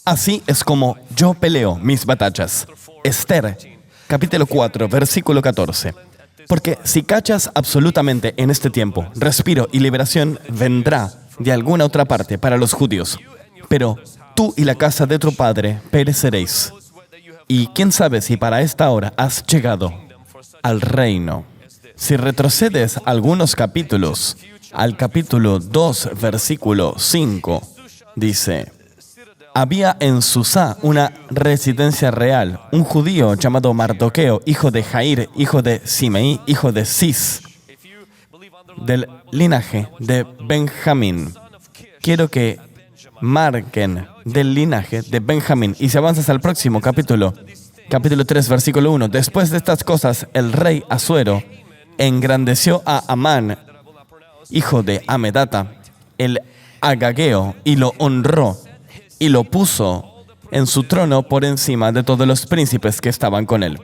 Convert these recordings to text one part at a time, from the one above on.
Así es como yo peleo mis batallas. Esther, capítulo 4, versículo 14. Porque si cachas absolutamente en este tiempo, respiro y liberación vendrá de alguna otra parte para los judíos. Pero tú y la casa de tu padre pereceréis. Y quién sabe si para esta hora has llegado al reino. Si retrocedes algunos capítulos, al capítulo 2, versículo 5, dice: había en Susá una residencia real, un judío llamado Mardoqueo, hijo de Jair, hijo de Simeí, hijo de Cis, del linaje de Benjamín. Quiero que marquen del linaje de Benjamín. Y si avanzas al próximo capítulo 3, versículo 1. Después de estas cosas, el rey Asuero engrandeció a Amán, hijo de Amedata, el agageo, y lo honró, y lo puso en su trono por encima de todos los príncipes que estaban con él.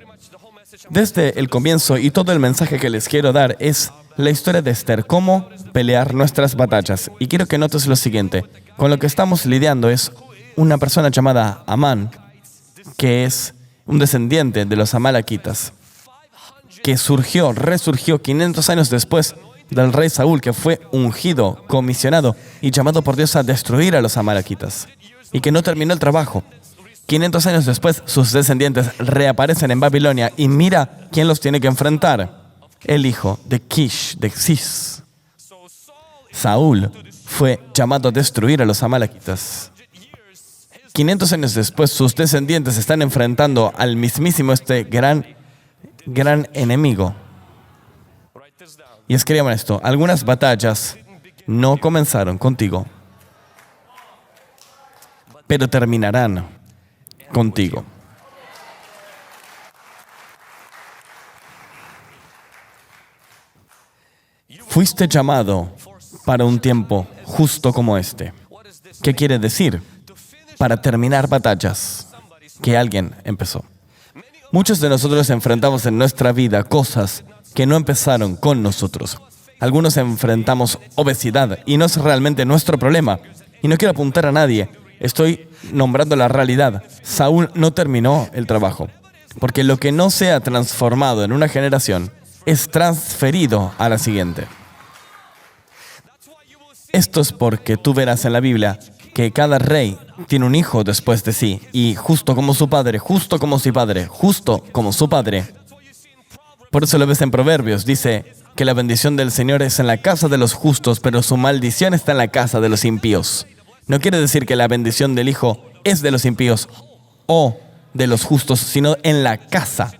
Desde el comienzo, y todo el mensaje que les quiero dar es la historia de Esther, cómo pelear nuestras batallas. Y quiero que notes lo siguiente: con lo que estamos lidiando es una persona llamada Amán, que es un descendiente de los amalequitas, que resurgió 500 años después del rey Saúl, que fue ungido, comisionado y llamado por Dios a destruir a los amalequitas, y que no terminó el trabajo. 500 años después, sus descendientes reaparecen en Babilonia, y mira quién los tiene que enfrentar: el hijo de Kish, de Cis. Saúl fue llamado a destruir a los amalequitas. 500 años después, sus descendientes están enfrentando al mismísimo gran enemigo. Y escriban esto: algunas batallas no comenzaron contigo, pero terminarán contigo. Fuiste llamado para un tiempo justo como este. ¿Qué quiere decir? Para terminar batallas que alguien empezó. Muchos de nosotros enfrentamos en nuestra vida cosas que no empezaron con nosotros. Algunos enfrentamos obesidad y no es realmente nuestro problema. Y no quiero apuntar a nadie. Estoy nombrando la realidad. Saúl no terminó el trabajo, porque lo que no se ha transformado en una generación es transferido a la siguiente. Esto es porque tú verás en la Biblia que cada rey tiene un hijo después de sí, y justo como su padre, justo como su padre, justo como su padre. Por eso lo ves en Proverbios, dice que la bendición del Señor es en la casa de los justos, pero su maldición está en la casa de los impíos. No quiere decir que la bendición del hijo es de los impíos o de los justos, sino en la casa.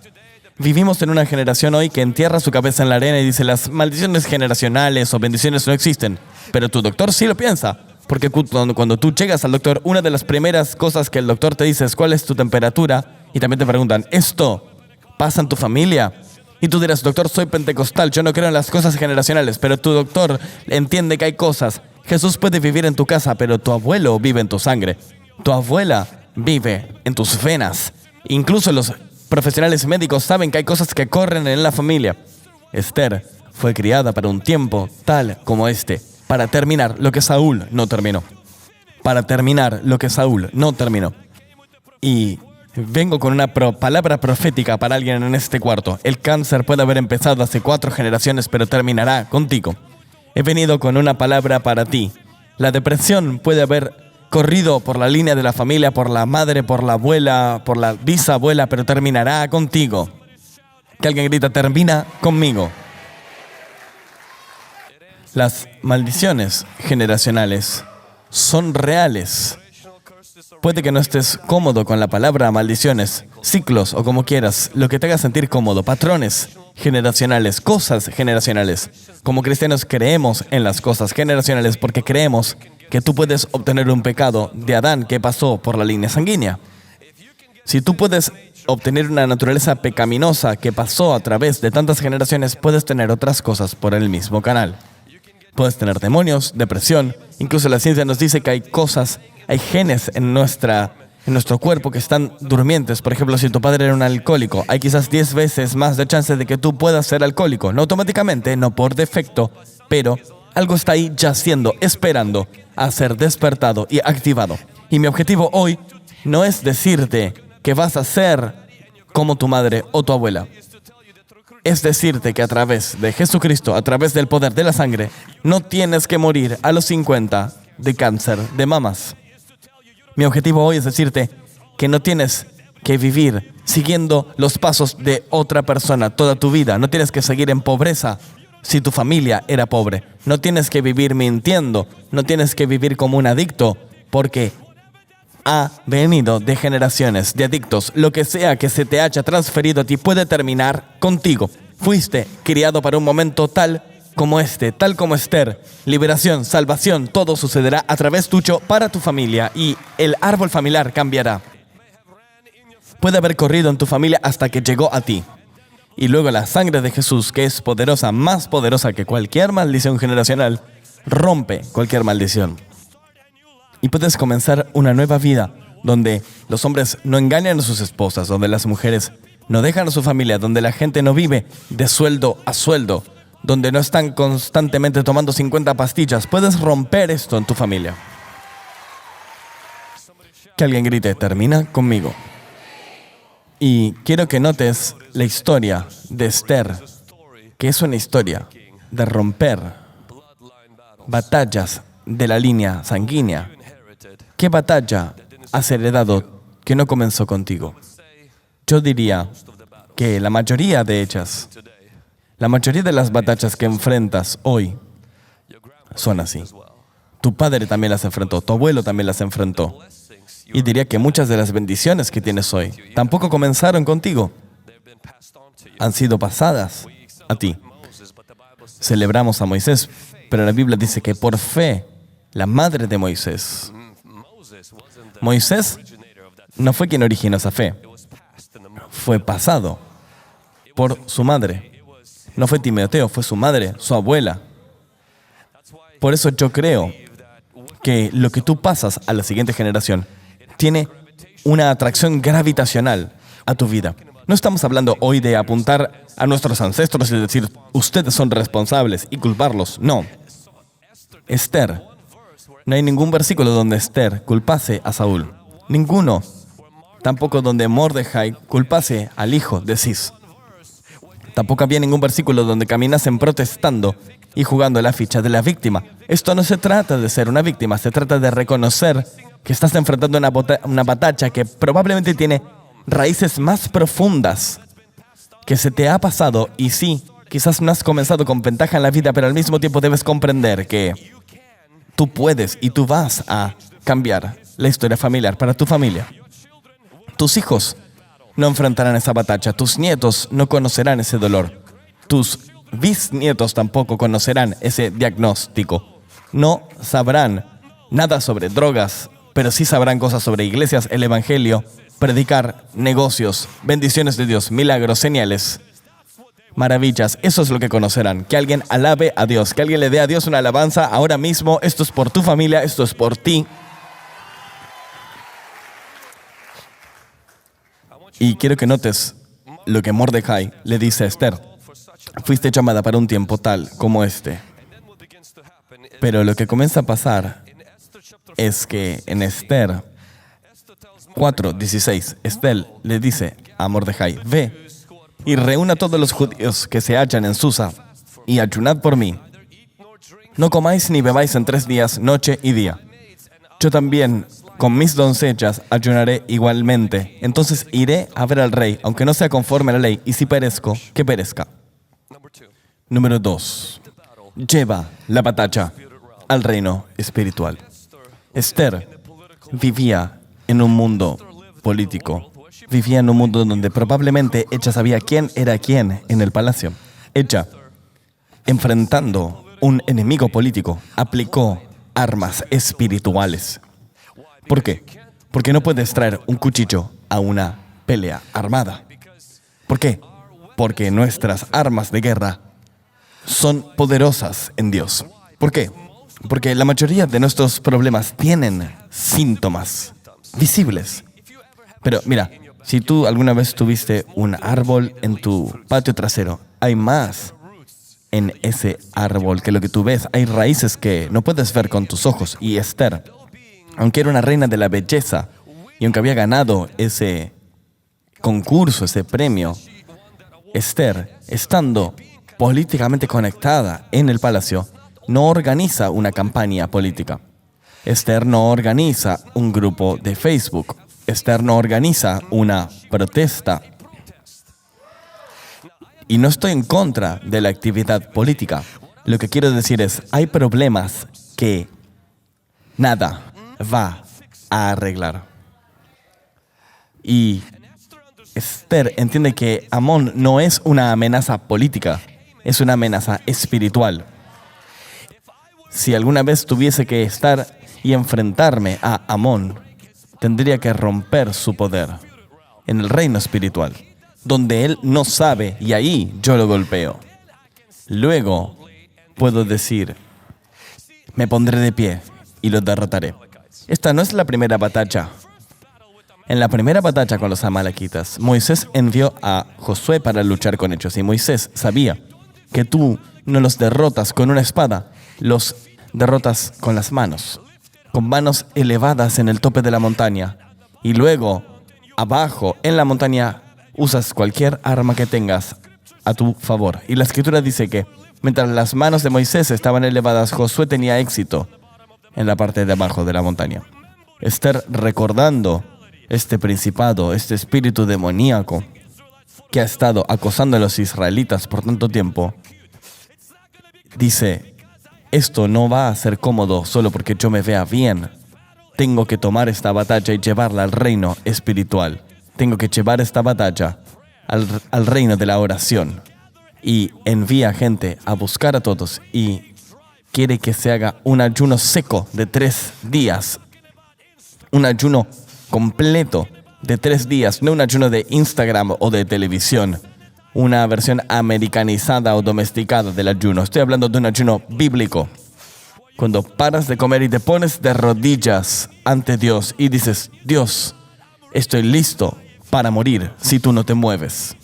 Vivimos en una generación hoy que entierra su cabeza en la arena y dice: las maldiciones generacionales o bendiciones no existen. Pero tu doctor sí lo piensa. Porque cuando tú llegas al doctor, una de las primeras cosas que el doctor te dice es: ¿cuál es tu temperatura? Y también te preguntan: ¿esto pasa en tu familia? Y tú dirás: doctor, soy pentecostal, yo no creo en las cosas generacionales. Pero tu doctor entiende que hay cosas. Jesús puede vivir en tu casa, pero tu abuelo vive en tu sangre. Tu abuela vive en tus venas. Incluso los profesionales médicos saben que hay cosas que corren en la familia. Esther fue criada para un tiempo tal como este, para terminar lo que Saúl no terminó. Para terminar lo que Saúl no terminó. Y vengo con una palabra profética para alguien en este cuarto. El cáncer puede haber empezado hace 4 generaciones, pero terminará contigo. He venido con una palabra para ti. La depresión puede haber corrido por la línea de la familia, por la madre, por la abuela, por la bisabuela, pero terminará contigo. Que alguien grita: termina conmigo. Las maldiciones generacionales son reales. Puede que no estés cómodo con la palabra maldiciones, ciclos o como quieras, lo que te haga sentir cómodo, patrones generacionales, cosas generacionales. Como cristianos creemos en las cosas generacionales porque creemos que tú puedes obtener un pecado de Adán que pasó por la línea sanguínea. Si tú puedes obtener una naturaleza pecaminosa que pasó a través de tantas generaciones, puedes tener otras cosas por el mismo canal. Puedes tener demonios, depresión. Incluso la ciencia nos dice que hay cosas, hay genes en nuestro cuerpo que están durmientes. Por ejemplo, si tu padre era un alcohólico, hay quizás 10 veces más de chance de que tú puedas ser alcohólico. No automáticamente, no por defecto, pero algo está ahí yaciendo, esperando a ser despertado y activado. Y mi objetivo hoy no es decirte que vas a ser como tu madre o tu abuela. Es decirte que a través de Jesucristo, a través del poder de la sangre, no tienes que morir a los 50 de cáncer de mamas. Mi objetivo hoy es decirte que no tienes que vivir siguiendo los pasos de otra persona toda tu vida. No tienes que seguir en pobreza si tu familia era pobre. No tienes que vivir mintiendo. No tienes que vivir como un adicto porque ha venido de generaciones de adictos. Lo que sea que se te haya transferido a ti puede terminar contigo. Fuiste criado para un momento tal como este, tal como Esther. Liberación, salvación, todo sucederá a través tuyo para tu familia y el árbol familiar cambiará. Puede haber corrido en tu familia hasta que llegó a ti. Y luego la sangre de Jesús, que es poderosa, más poderosa que cualquier maldición generacional, rompe cualquier maldición. Y puedes comenzar una nueva vida donde los hombres no engañan a sus esposas, donde las mujeres no dejan a su familia, donde la gente no vive de sueldo a sueldo, donde no están constantemente tomando 50 pastillas. Puedes romper esto en tu familia. Que alguien grite, termina conmigo. Y quiero que notes la historia de Esther, que es una historia de romper batallas de la línea sanguínea. ¿Qué batalla has heredado que no comenzó contigo? Yo diría que la mayoría de ellas, la mayoría de las batallas que enfrentas hoy son así. Tu padre también las enfrentó, tu abuelo también las enfrentó. Y diría que muchas de las bendiciones que tienes hoy tampoco comenzaron contigo. Han sido pasadas a ti. Celebramos a Moisés, pero la Biblia dice que por fe, la madre de Moisés no fue quien originó esa fe. Fue pasado por su madre. No fue Timoteo, fue su madre, su abuela. Por eso yo creo que lo que tú pasas a la siguiente generación tiene una atracción gravitacional a tu vida. No estamos hablando hoy de apuntar a nuestros ancestros y decir, ustedes son responsables y culparlos. No. Esther, no hay ningún versículo donde Esther culpase a Saúl. Ninguno. Tampoco donde Mordejai culpase al hijo de Cis. Tampoco había ningún versículo donde caminasen protestando y jugando la ficha de la víctima. Esto no se trata de ser una víctima, se trata de reconocer que estás enfrentando una batalla que probablemente tiene raíces más profundas que se te ha pasado y sí, quizás no has comenzado con ventaja en la vida, pero al mismo tiempo debes comprender que tú puedes y tú vas a cambiar la historia familiar para tu familia. Tus hijos no enfrentarán esa batalla, tus nietos no conocerán ese dolor, tus bisnietos tampoco conocerán ese diagnóstico. No sabrán nada sobre drogas, pero sí sabrán cosas sobre iglesias, el evangelio, predicar, negocios, bendiciones de Dios, milagros, señales, maravillas. Eso es lo que conocerán. Que alguien alabe a Dios, que alguien le dé a Dios una alabanza ahora mismo. Esto es por tu familia, esto es por ti. Y quiero que notes lo que Mordejai le dice a Esther. Fuiste llamada para un tiempo tal como este. Pero lo que comienza a pasar es que en Esther 4:16, Esther le dice a Mordejai, ve y reúna a todos los judíos que se hallan en Susa y ayunad por mí. No comáis ni bebáis en 3 días, noche y día. Yo también con mis doncellas ayunaré igualmente. Entonces iré a ver al rey, aunque no sea conforme a la ley, y si perezco, que perezca. Número 2. Lleva la batalla al reino espiritual. Esther vivía en un mundo político. Vivía en un mundo donde probablemente ella sabía quién era quién en el palacio. Ella, enfrentando un enemigo político, aplicó armas espirituales. ¿Por qué? Porque no puedes traer un cuchillo a una pelea armada. ¿Por qué? Porque nuestras armas de guerra son poderosas en Dios. ¿Por qué? Porque la mayoría de nuestros problemas tienen síntomas visibles. Pero mira, si tú alguna vez tuviste un árbol en tu patio trasero, hay más en ese árbol que lo que tú ves. Hay raíces que no puedes ver con tus ojos. Y Esther, aunque era una reina de la belleza, Y aunque había ganado ese concurso, ese premio, Esther, estando políticamente conectada en el palacio, no organiza una campaña política. Esther no organiza un grupo de Facebook. Esther no organiza una protesta. Y no estoy en contra de la actividad política. Lo que quiero decir es, hay problemas que nada va a arreglar. Y Esther entiende que Amón no es una amenaza política, es una amenaza espiritual. Si alguna vez tuviese que estar y enfrentarme a Amón, tendría que romper su poder en el reino espiritual, donde él no sabe y ahí yo lo golpeo. Luego puedo decir, me pondré de pie y lo derrotaré. Esta no es la primera batalla. En la primera batalla con los amalequitas, Moisés envió a Josué para luchar con ellos. Y Moisés sabía que tú no los derrotas con una espada, los derrotas con las manos, con manos elevadas en el tope de la montaña. Y luego, abajo, en la montaña, usas cualquier arma que tengas a tu favor. Y la Escritura dice que mientras las manos de Moisés estaban elevadas, Josué tenía éxito en la parte de abajo de la montaña. Esther, recordando este principado, este espíritu demoníaco que ha estado acosando a los israelitas por tanto tiempo, dice, esto no va a ser cómodo solo porque yo me vea bien. Tengo que tomar esta batalla y llevarla al reino espiritual. Tengo que llevar esta batalla al reino de la oración. Y envía gente a buscar a todos y quiere que se haga un ayuno seco de 3 días. Un ayuno completo de 3 días, no un ayuno de Instagram o de televisión, una versión americanizada o domesticada del ayuno. Estoy hablando de un ayuno bíblico. Cuando paras de comer y te pones de rodillas ante Dios y dices, Dios, estoy listo para morir si tú no te mueves.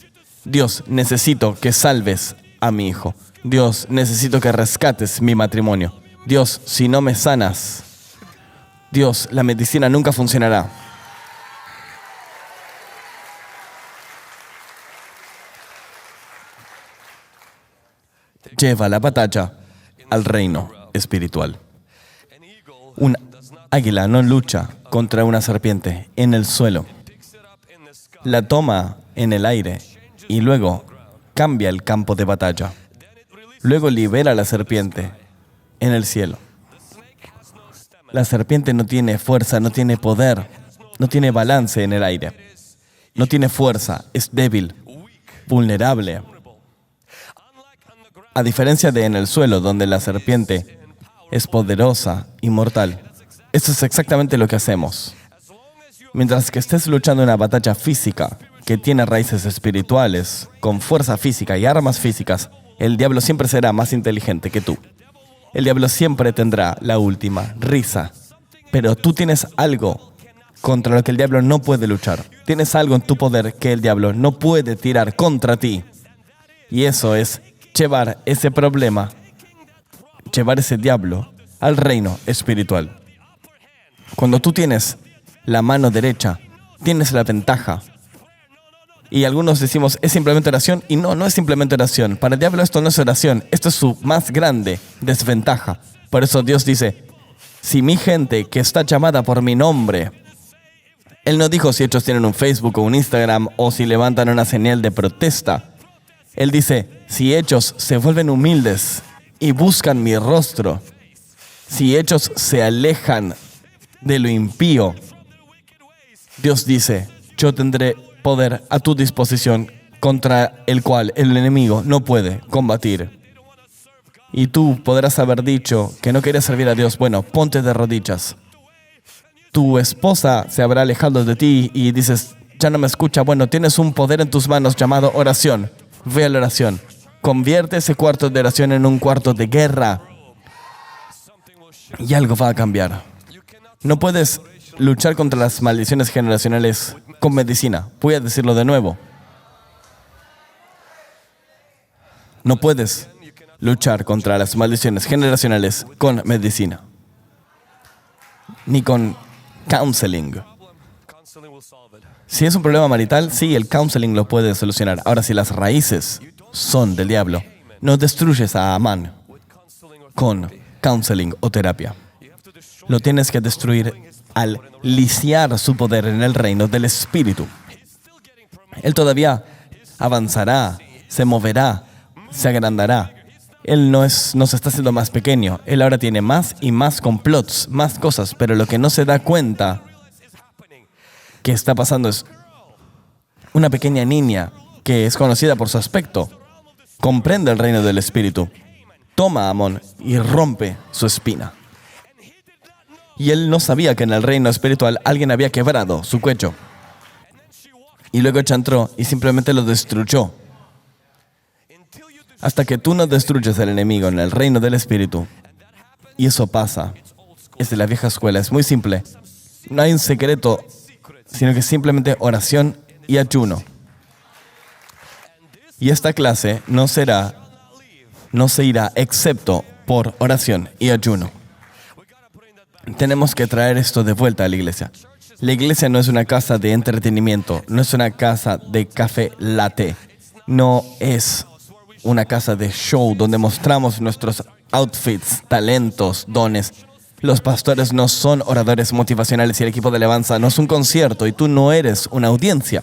Dios, necesito que salves a mi hijo. Dios, necesito que rescates mi matrimonio. Dios, si no me sanas, Dios, la medicina nunca funcionará. Lleva la batalla al reino espiritual. Un águila no lucha contra una serpiente en el suelo. La toma en el aire y luego cambia el campo de batalla. Luego libera a la serpiente en el cielo. La serpiente no tiene fuerza, no tiene poder, no tiene balance en el aire. No tiene fuerza, es débil, vulnerable. A diferencia de en el suelo, donde la serpiente es poderosa y mortal. Eso es exactamente lo que hacemos. Mientras que estés luchando una batalla física que tiene raíces espirituales, con fuerza física y armas físicas, el diablo siempre será más inteligente que tú. El diablo siempre tendrá la última risa. Pero tú tienes algo contra lo que el diablo no puede luchar. Tienes algo en tu poder que el diablo no puede tirar contra ti. Y eso es llevar ese problema, llevar ese diablo al reino espiritual. Cuando tú tienes la mano derecha, tienes la ventaja. Y algunos decimos, es simplemente oración. Y no, no es simplemente oración. Para el diablo esto no es oración. Esto es su más grande desventaja. Por eso Dios dice, si mi gente que está llamada por mi nombre, Él no dijo si ellos tienen un Facebook o un Instagram o si levantan una señal de protesta. Él dice, si ellos se vuelven humildes y buscan mi rostro, si ellos se alejan de lo impío, Dios dice, yo tendré poder a tu disposición contra el cual el enemigo no puede combatir. Y tú podrás haber dicho que no querías servir a Dios. Bueno, ponte de rodillas. Tu esposa se habrá alejado de ti y dices, ya no me escucha. Bueno, tienes un poder en tus manos llamado oración. Ve a la oración. Convierte ese cuarto de oración en un cuarto de guerra. Y algo va a cambiar. No puedes luchar contra las maldiciones generacionales con medicina. Voy a decirlo de nuevo. No puedes luchar contra las maldiciones generacionales con medicina. Ni con counseling. Si es un problema marital, sí, el counseling lo puede solucionar. Ahora, si las raíces son del diablo, no destruyes a Amán con counseling o terapia. Lo tienes que destruir al lisiar su poder en el reino del Espíritu. Él todavía avanzará, se moverá, se agrandará. Él no se está haciendo más pequeño. Él ahora tiene más y más complots, más cosas, pero lo que no se da cuenta que está pasando es una pequeña niña que es conocida por su aspecto. Comprende el reino del Espíritu. Toma a Amón y rompe su espina. Y él no sabía que en el reino espiritual alguien había quebrado su cuello. Y luego ella entró y simplemente lo destruyó. Hasta que tú no destruyes al enemigo en el reino del Espíritu. Y eso pasa. Es de la vieja escuela. Es muy simple. No hay un secreto, sino que simplemente oración y ayuno. Y esta clase no se irá excepto por oración y ayuno. Tenemos que traer esto de vuelta a la iglesia. La iglesia no es una casa de entretenimiento, no es una casa de café latte, no es una casa de show donde mostramos nuestros outfits, talentos, dones. Los pastores no son oradores motivacionales y el equipo de alabanza no es un concierto y tú no eres una audiencia.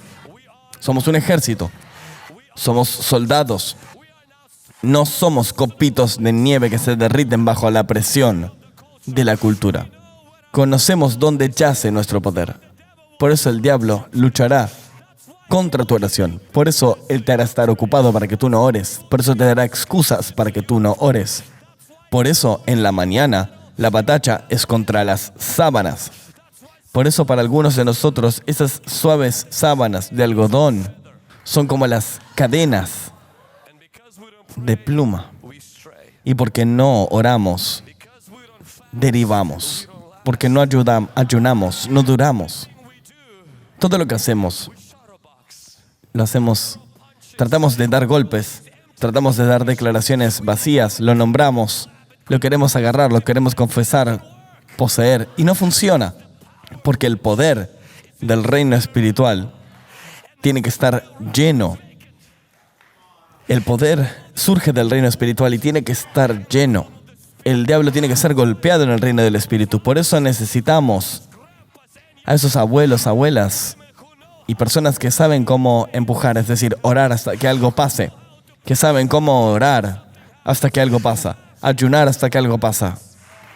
Somos un ejército, somos soldados, no somos copitos de nieve que se derriten bajo la presión de la cultura. Conocemos dónde yace nuestro poder. Por eso el diablo luchará contra tu oración. Por eso él te hará estar ocupado para que tú no ores. Por eso te dará excusas para que tú no ores. Por eso en la mañana la batalla es contra las sábanas. Por eso para algunos de nosotros esas suaves sábanas de algodón son como las cadenas de pluma. Y porque no oramos, derivamos. Porque no ayunamos, no duramos. Todo lo que hacemos, lo hacemos, tratamos de dar golpes, tratamos de dar declaraciones vacías, lo nombramos, lo queremos agarrar, lo queremos confesar, poseer, y no funciona. Porque el poder del reino espiritual tiene que estar lleno. El poder surge del reino espiritual y tiene que estar lleno. El diablo tiene que ser golpeado en el reino del Espíritu. Por eso necesitamos a esos abuelos, abuelas y personas que saben cómo empujar, es decir, orar hasta que algo pase. Que saben cómo orar hasta que algo pasa. Ayunar hasta que algo pasa.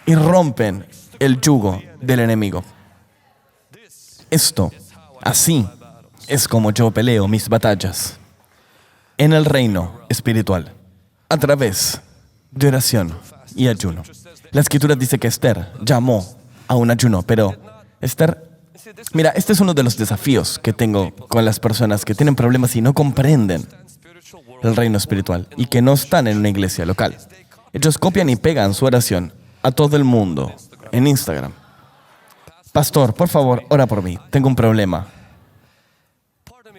Y rompen el yugo del enemigo. Esto, así, es como yo peleo mis batallas. En el reino espiritual. A través de oración y ayuno. La escritura dice que Esther llamó a un ayuno, pero Esther, mira, este es uno de los desafíos que tengo con las personas que tienen problemas y no comprenden el reino espiritual y que no están en una iglesia local. Ellos copian y pegan su oración a todo el mundo en Instagram. Pastor, por favor, ora por mí, tengo un problema.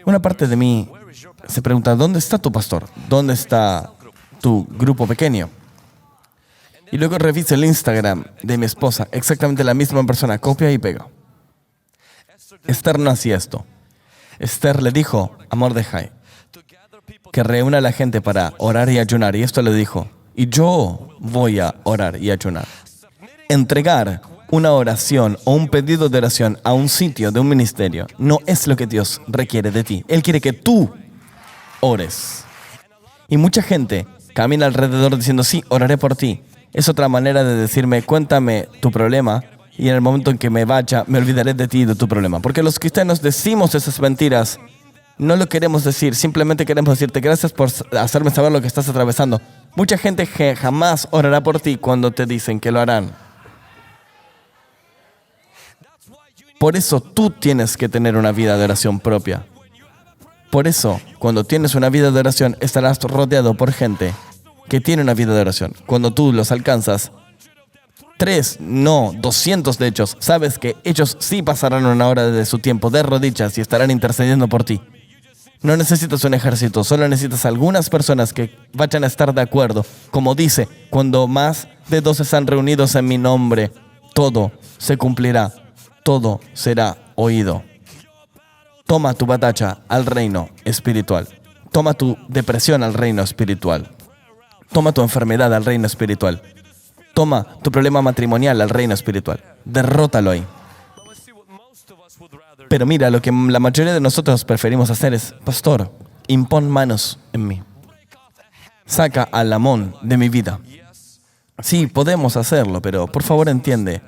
Una parte de mí se pregunta, ¿dónde está tu pastor? ¿Dónde está tu grupo pequeño? Y luego reviso el Instagram de mi esposa, exactamente la misma persona, copia y pega. Esther no hacía esto. Esther le dijo a Mordejai que reúna a la gente para orar y ayunar, y esto le dijo, y yo voy a orar y ayunar. Entregar una oración o un pedido de oración a un sitio de un ministerio no es lo que Dios requiere de ti. Él quiere que tú ores. Y mucha gente camina alrededor diciendo, sí, oraré por ti. Es otra manera de decirme, cuéntame tu problema y en el momento en que me vaya, me olvidaré de ti y de tu problema. Porque los cristianos decimos esas mentiras, no lo queremos decir, simplemente queremos decirte gracias por hacerme saber lo que estás atravesando. Mucha gente jamás orará por ti cuando te dicen que lo harán. Por eso tú tienes que tener una vida de oración propia. Por eso, cuando tienes una vida de oración, estarás rodeado por gente que tiene una vida de oración. Cuando tú los alcanzas, 3, no, 200 de ellos, sabes que ellos sí pasarán una hora de su tiempo de rodillas y estarán intercediendo por ti. No necesitas un ejército, solo necesitas algunas personas que vayan a estar de acuerdo. Como dice, cuando más de 2 están reunidos en mi nombre, todo se cumplirá, todo será oído. Toma tu batalla al reino espiritual. Toma tu depresión al reino espiritual. Toma tu enfermedad al reino espiritual. Toma tu problema matrimonial al reino espiritual. Derrótalo ahí. Pero mira, lo que la mayoría de nosotros preferimos hacer es, pastor, impon manos en mí. Saca al Amón de mi vida. Sí, podemos hacerlo, pero por favor entiende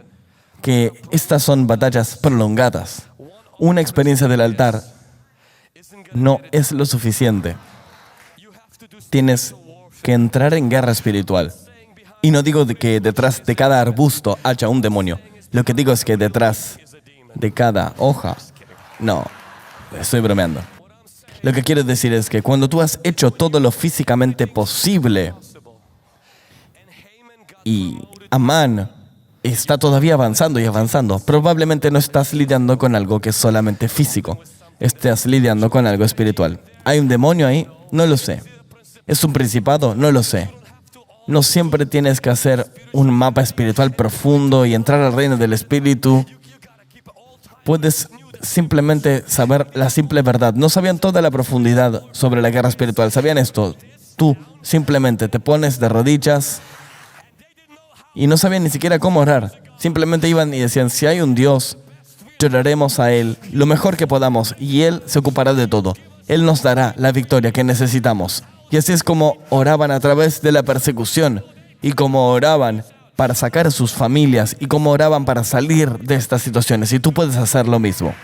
que estas son batallas prolongadas. Una experiencia del altar no es lo suficiente. Tienes que entrar en guerra espiritual. Y no digo que detrás de cada arbusto haya un demonio. Lo que digo es que detrás de cada hoja... No, estoy bromeando. Lo que quiero decir es que cuando tú has hecho todo lo físicamente posible y Amán está todavía avanzando y avanzando, probablemente no estás lidiando con algo que es solamente físico. Estás lidiando con algo espiritual. ¿Hay un demonio ahí? No lo sé. ¿Es un principado? No lo sé. No siempre tienes que hacer un mapa espiritual profundo y entrar al reino del espíritu. Puedes simplemente saber la simple verdad. No sabían toda la profundidad sobre la guerra espiritual. ¿Sabían esto? Tú simplemente te pones de rodillas y no sabían ni siquiera cómo orar. Simplemente iban y decían, si hay un Dios, lloraremos a Él lo mejor que podamos y Él se ocupará de todo. Él nos dará la victoria que necesitamos. Y así es como oraban a través de la persecución y como oraban para sacar a sus familias y como oraban para salir de estas situaciones. Y tú puedes hacer lo mismo.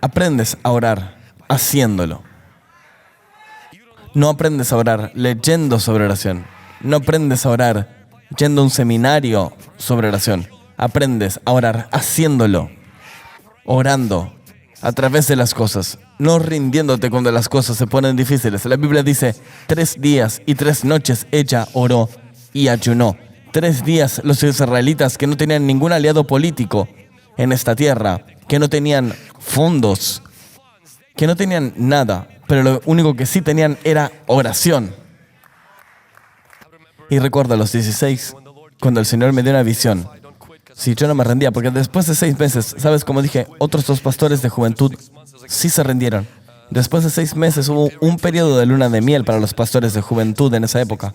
Aprendes a orar haciéndolo. No aprendes a orar leyendo sobre oración. No aprendes a orar yendo a un seminario sobre oración. Aprendes a orar haciéndolo. Orando a través de las cosas. No rindiéndote cuando las cosas se ponen difíciles. La Biblia dice, 3 días y 3 noches ella oró y ayunó. 3 días los israelitas que no tenían ningún aliado político en esta tierra, que no tenían fondos, que no tenían nada, pero lo único que sí tenían era oración. Y recuerdo a los 16, cuando el Señor me dio una visión. Sí, yo no me rendía, porque después de 6 meses, ¿sabes? Como dije, otros 2 pastores de juventud sí se rendieron. Después de 6 meses hubo un periodo de luna de miel para los pastores de juventud en esa época.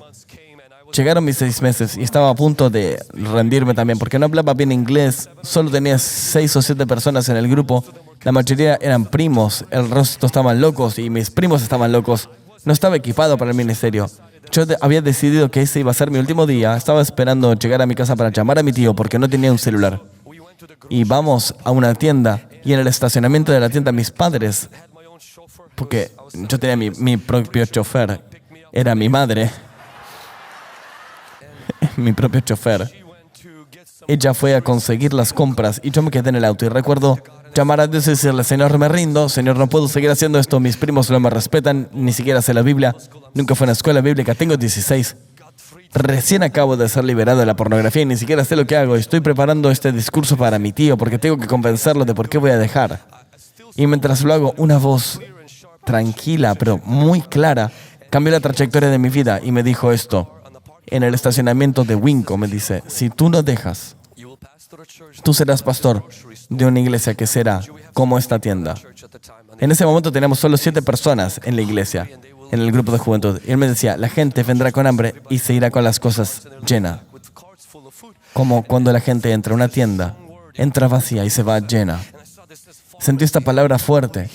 Llegaron mis 6 meses y estaba a punto de rendirme también, porque no hablaba bien inglés, solo tenía 6 o 7 personas en el grupo. La mayoría eran primos, el resto estaban locos y mis primos estaban locos. No estaba equipado para el ministerio. Yo había decidido que ese iba a ser mi último día. Estaba esperando llegar a mi casa para llamar a mi tío porque no tenía un celular. Y vamos a una tienda y en el estacionamiento de la tienda mis padres, porque yo tenía mi propio chofer, era mi madre, mi propio chofer. Ella fue a conseguir las compras y yo me quedé en el auto y recuerdo llamar a Dios y decirle, Señor, me rindo, Señor, no puedo seguir haciendo esto, mis primos no me respetan, ni siquiera sé la Biblia, nunca fui a una escuela bíblica, tengo 16. Recién acabo de ser liberado de la pornografía y ni siquiera sé lo que hago. Estoy preparando este discurso para mi tío porque tengo que convencerlo de por qué voy a dejar. Y mientras lo hago, una voz tranquila, pero muy clara, cambió la trayectoria de mi vida y me dijo esto. En el estacionamiento de Winco me dice, si tú no dejas, tú serás pastor de una iglesia que será como esta tienda. En ese momento teníamos solo 7 personas en la iglesia, en el grupo de juventud. Y él me decía, la gente vendrá con hambre y se irá con las cosas llenas. Como cuando la gente entra a una tienda, entra vacía y se va llena. Sentí esta palabra fuerte.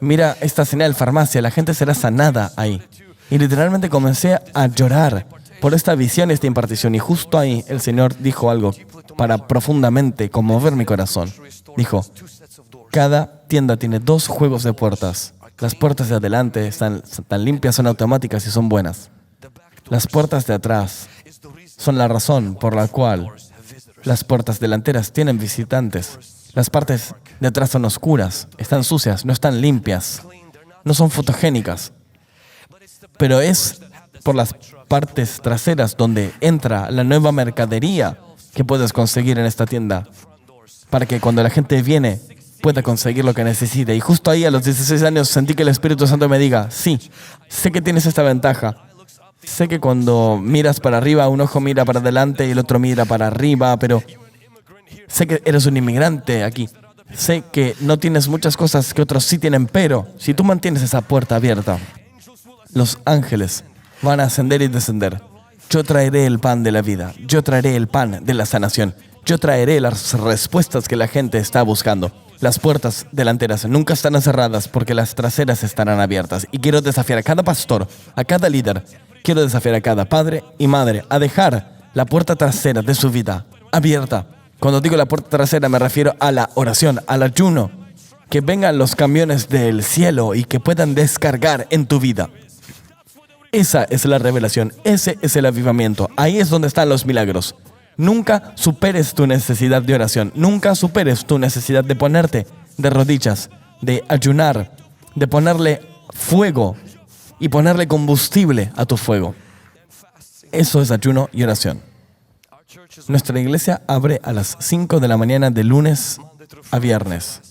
Mira esta señal de farmacia, la gente será sanada ahí. Y literalmente comencé a llorar por esta visión y esta impartición. Y justo ahí el Señor dijo algo para profundamente conmover mi corazón. Dijo, cada tienda tiene 2 juegos de puertas. Las puertas de adelante están limpias, son automáticas y son buenas. Las puertas de atrás son la razón por la cual las puertas delanteras tienen visitantes. Las partes de atrás son oscuras, están sucias, no están limpias, no son fotogénicas. Pero es por las partes traseras donde entra la nueva mercadería que puedes conseguir en esta tienda, para que cuando la gente viene pueda conseguir lo que necesite. Y justo ahí a los 16 años sentí que el Espíritu Santo me diga, sí, sé que tienes esta ventaja. Sé que cuando miras para arriba, un ojo mira para adelante y el otro mira para arriba, pero sé que eres un inmigrante aquí. Sé que no tienes muchas cosas que otros sí tienen, pero si tú mantienes esa puerta abierta, los ángeles van a ascender y descender. Yo traeré el pan de la vida. Yo traeré el pan de la sanación. Yo traeré las respuestas que la gente está buscando. Las puertas delanteras nunca estarán cerradas porque las traseras estarán abiertas. Y quiero desafiar a cada pastor, a cada líder. Quiero desafiar a cada padre y madre a dejar la puerta trasera de su vida abierta. Cuando digo la puerta trasera me refiero a la oración, al ayuno. Que vengan los camiones del cielo y que puedan descargar en tu vida. Esa es la revelación, ese es el avivamiento. Ahí es donde están los milagros. Nunca superes tu necesidad de oración. Nunca superes tu necesidad de ponerte de rodillas, de ayunar, de ponerle fuego y ponerle combustible a tu fuego. Eso es ayuno y oración. Nuestra iglesia abre a las 5 de la mañana de lunes a viernes.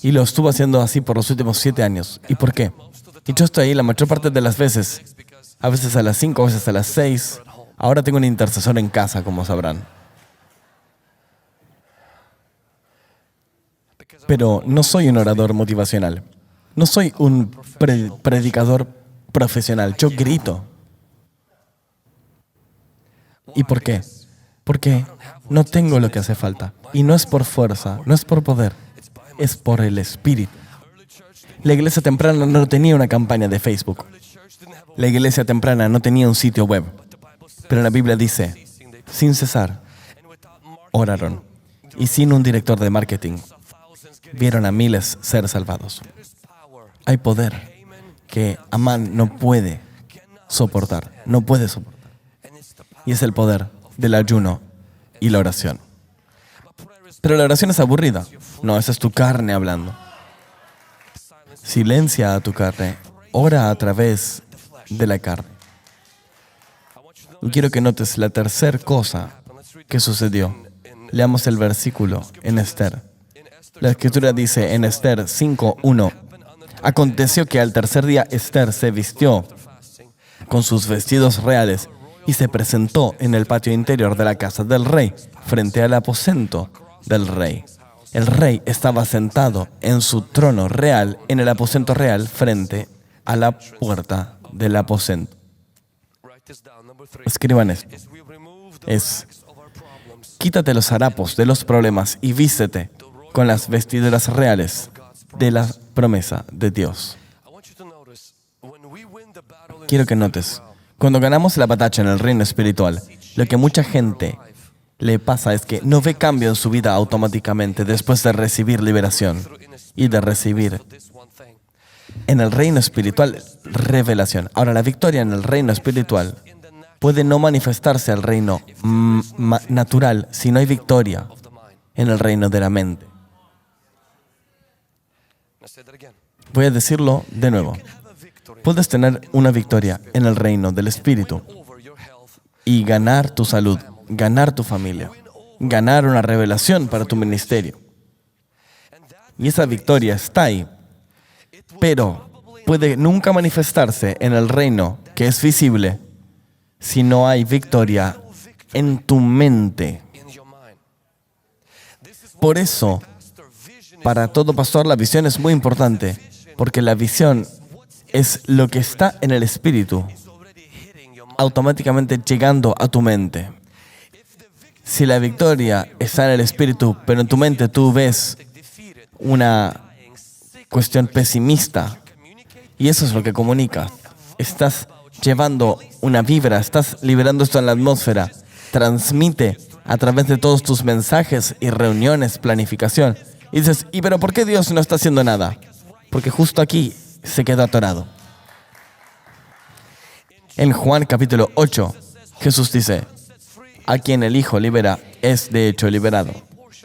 Y lo estuvo haciendo así por los últimos 7 años. ¿Y por qué? Y yo estoy ahí la mayor parte de las veces. A veces a las 5, a veces a las 6. Ahora tengo un intercesor en casa, como sabrán. Pero no soy un orador motivacional. No soy un predicador profesional. Yo grito. ¿Y por qué? Porque no tengo lo que hace falta. Y no es por fuerza, no es por poder. Es por el Espíritu. La iglesia temprana no tenía una campaña de Facebook. La iglesia temprana no tenía un sitio web. Pero la Biblia dice, sin cesar, oraron. Y sin un director de marketing, vieron a miles ser salvados. Hay poder que Amán no puede soportar. No puede soportar. Y es el poder del ayuno y la oración. Pero la oración es aburrida. No, esa es tu carne hablando. Silencia a tu carne. Ora a través de la carne. Y quiero que notes la tercera cosa que sucedió. Leamos el versículo en Esther. La Escritura dice en Esther 5:1. Aconteció que al tercer día Esther se vistió con sus vestidos reales y se presentó en el patio interior de la casa del rey, frente al aposento del rey. El rey estaba sentado en su trono real, en el aposento real, frente a la puerta del aposento. Escriban esto. Quítate los harapos de los problemas y vístete con las vestiduras reales de la promesa de Dios. Quiero que notes, cuando ganamos la batalla en el reino espiritual, lo que mucha gente le pasa es que no ve cambio en su vida automáticamente después de recibir liberación y de recibir en el reino espiritual revelación. Ahora, la victoria en el reino espiritual puede no manifestarse al reino natural si no hay victoria en el reino de la mente. Voy a decirlo de nuevo. Puedes tener una victoria en el reino del Espíritu y ganar tu salud, ganar tu familia, ganar una revelación para tu ministerio. Y esa victoria está ahí, pero puede nunca manifestarse en el reino que es visible si no hay victoria en tu mente. Por eso, para todo pastor, la visión es muy importante, porque la visión es lo que está en el espíritu, automáticamente llegando a tu mente. Si la victoria está en el espíritu, pero en tu mente tú ves una cuestión pesimista, y eso es lo que comunicas. Estás llevando una vibra, estás liberando esto en la atmósfera. Transmite a través de todos tus mensajes y reuniones, planificación. Y dices, ¿y pero por qué Dios no está haciendo nada? Porque justo aquí se quedó atorado. En Juan capítulo 8, Jesús dice, a quien el Hijo libera es de hecho liberado.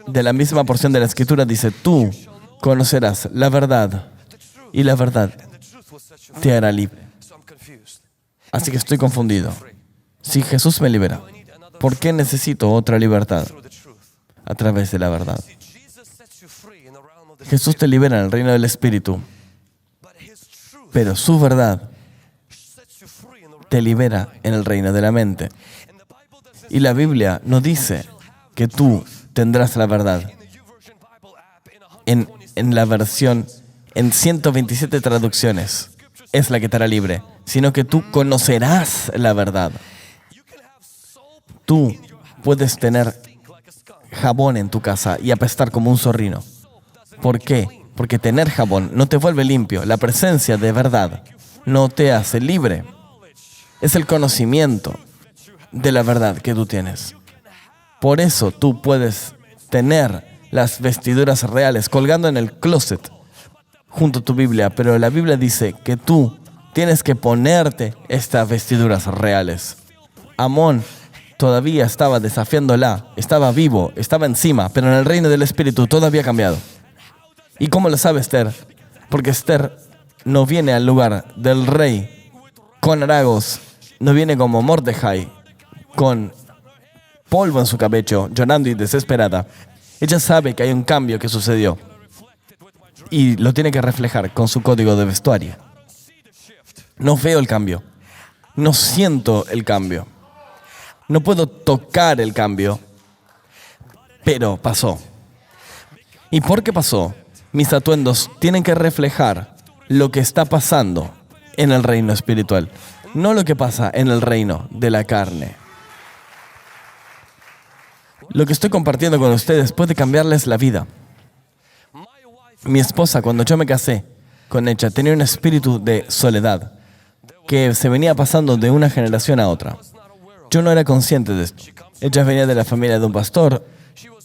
De la misma porción de la Escritura dice, tú conocerás la verdad y la verdad te hará libre. Así que estoy confundido. Si Jesús me libera, ¿por qué necesito otra libertad? A través de la verdad. Jesús te libera en el reino del Espíritu, pero su verdad te libera en el reino de la mente. Y la Biblia no dice que tú tendrás la verdad. en la versión, en 127 traducciones, es la que te hará libre, sino que tú conocerás la verdad. Tú puedes tener jabón en tu casa y apestar como un zorrino. ¿Por qué? Porque tener jabón no te vuelve limpio. La presencia de verdad no te hace libre. Es el conocimiento de la verdad que tú tienes. Por eso tú puedes tener las vestiduras reales colgando en el closet junto a tu Biblia, pero la Biblia dice que tú tienes que ponerte estas vestiduras reales. Amón todavía estaba desafiándola, estaba vivo, estaba encima, pero en el reino del Espíritu todo había cambiado. ¿Y cómo lo sabe Esther? Porque Esther no viene al lugar del rey con haragos, no viene como Mordejai, con polvo en su cabello, llorando y desesperada. Ella sabe que hay un cambio que sucedió y lo tiene que reflejar con su código de vestuario. No veo el cambio, no siento el cambio, no puedo tocar el cambio, pero pasó. ¿Y por qué pasó? Mis atuendos tienen que reflejar lo que está pasando en el reino espiritual, no lo que pasa en el reino de la carne. Lo que estoy compartiendo con ustedes puede cambiarles la vida. Mi esposa, cuando yo me casé con ella, tenía un espíritu de soledad que se venía pasando de una generación a otra. Yo no era consciente de esto. Ella venía de la familia de un pastor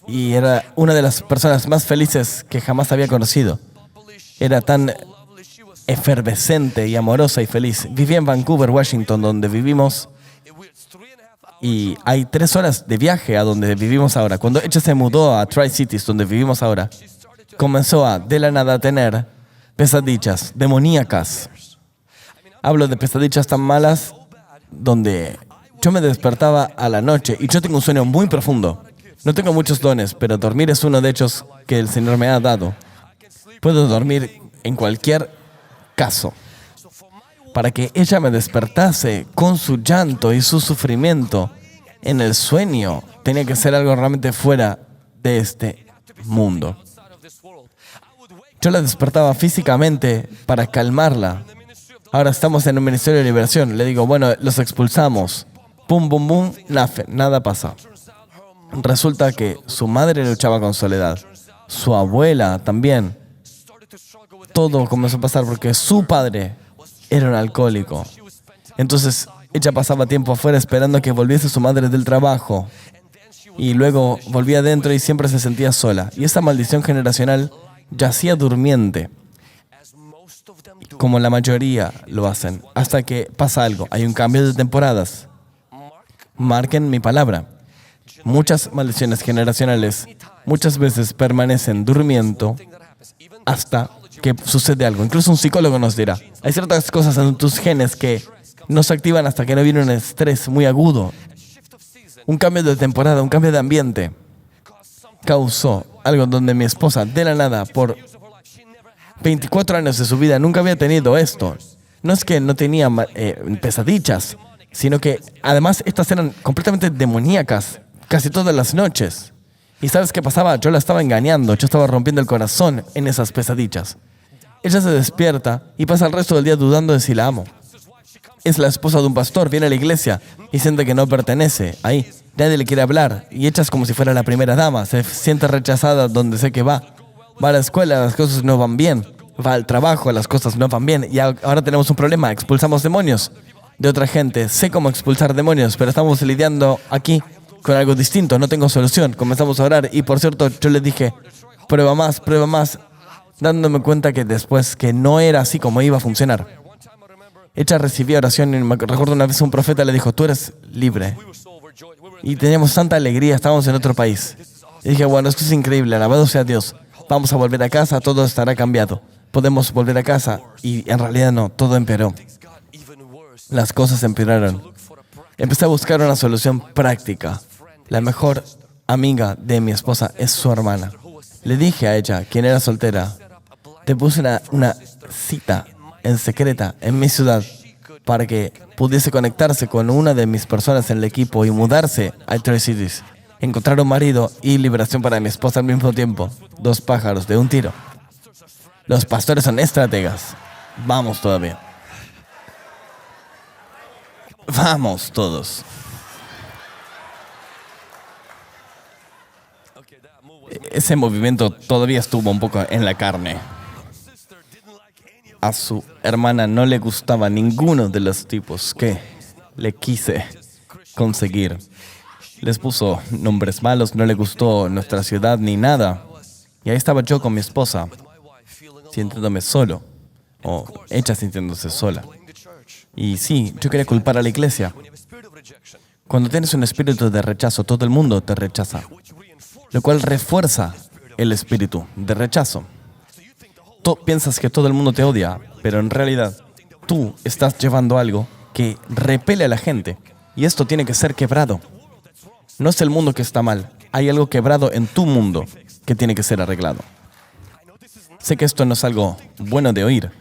y era una de las personas más felices que jamás había conocido. Era tan efervescente y amorosa y feliz. Vivía en Vancouver, Washington, donde vivimos, y hay 3 horas de viaje a donde vivimos ahora. Cuando ella se mudó a Tri-Cities, donde vivimos ahora, comenzó de la nada, a tener pesadillas demoníacas. Hablo de pesadillas tan malas donde yo me despertaba a la noche y yo tengo un sueño muy profundo. No tengo muchos dones, pero dormir es uno de ellos que el Señor me ha dado. Puedo dormir en cualquier caso. Para que ella me despertase con su llanto y su sufrimiento en el sueño, tenía que ser algo realmente fuera de este mundo. Yo la despertaba físicamente para calmarla. Ahora estamos en un ministerio de liberación. Le digo, bueno, los expulsamos. Pum, bum, bum, nada pasa. Resulta que su madre luchaba con soledad. Su abuela también. Todo comenzó a pasar porque su padre era un alcohólico. Entonces, ella pasaba tiempo afuera esperando a que volviese su madre del trabajo. Y luego volvía adentro y siempre se sentía sola. Y esa maldición generacional yacía durmiente, como la mayoría lo hacen, hasta que pasa algo. Hay un cambio de temporadas. Marquen mi palabra. Muchas maldiciones generacionales muchas veces permanecen durmiendo hasta que sucede algo. Incluso un psicólogo nos dirá, hay ciertas cosas en tus genes que no se activan hasta que no viene un estrés muy agudo. Un cambio de temporada, un cambio de ambiente causó algo donde mi esposa, de la nada, por 24 años de su vida, nunca había tenido esto. No es que no tenía pesadillas, sino que además estas eran completamente demoníacas, casi todas las noches. ¿Y sabes qué pasaba? Yo la estaba engañando, yo estaba rompiendo el corazón en esas pesadillas. Ella se despierta y pasa el resto del día dudando de si la amo. Es la esposa de un pastor, viene a la iglesia y siente que no pertenece ahí. Nadie le quiere hablar y ella es como si fuera la primera dama. Se siente rechazada donde sé que va. Va a la escuela, las cosas no van bien. Va al trabajo, las cosas no van bien. Y ahora tenemos un problema, expulsamos demonios de otra gente. Sé cómo expulsar demonios, pero estamos lidiando aquí con algo distinto. No tengo solución. Comenzamos a orar y, por cierto, yo le dije, prueba más, dándome cuenta que después que no era así como iba a funcionar. Ella recibía oración y me recuerdo una vez un profeta le dijo, tú eres libre. Y teníamos tanta alegría, estábamos en otro país. Y dije, bueno, esto es increíble, alabado sea Dios. Vamos a volver a casa, todo estará cambiado. Podemos volver a casa. Y en realidad no, todo empeoró. Las cosas empeoraron. Empecé a buscar una solución práctica. La mejor amiga de mi esposa es su hermana. Le dije a ella, quien era soltera, te puse una cita en secreta en mi ciudad para que pudiese conectarse con una de mis personas en el equipo y mudarse a Tri-Cities. Encontrar un marido y liberación para mi esposa al mismo tiempo. 2 pájaros de un tiro. Los pastores son estrategas. Vamos todavía. Vamos todos. Ese movimiento todavía estuvo un poco en la carne. A su hermana no le gustaba ninguno de los tipos que le quise conseguir. Les puso nombres malos, no le gustó nuestra ciudad ni nada. Y ahí estaba yo con mi esposa, sintiéndome solo, o ella sintiéndose sola. Y sí, yo quería culpar a la iglesia. Cuando tienes un espíritu de rechazo, todo el mundo te rechaza, lo cual refuerza el espíritu de rechazo. Tú piensas que todo el mundo te odia, pero en realidad tú estás llevando algo que repele a la gente. Y esto tiene que ser quebrado. No es el mundo que está mal. Hay algo quebrado en tu mundo que tiene que ser arreglado. Sé que esto no es algo bueno de oír,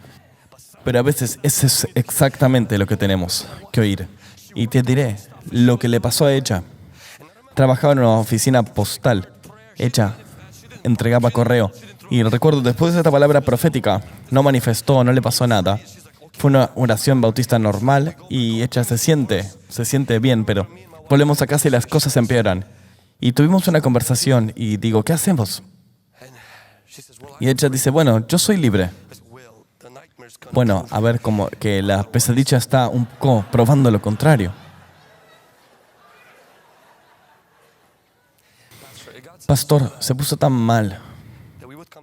pero a veces eso es exactamente lo que tenemos que oír. Y te diré lo que le pasó a ella. Trabajaba en una oficina postal. Ella entregaba correo. Y recuerdo, después de esta palabra profética, no manifestó, no le pasó nada. Fue una oración bautista normal y ella se siente bien, pero volvemos a casa y las cosas empeoran. Y tuvimos una conversación y digo, ¿qué hacemos? Y ella dice, bueno, yo soy libre. Bueno, a ver, como que la pesadilla está un poco probando lo contrario. Pastor, se puso tan mal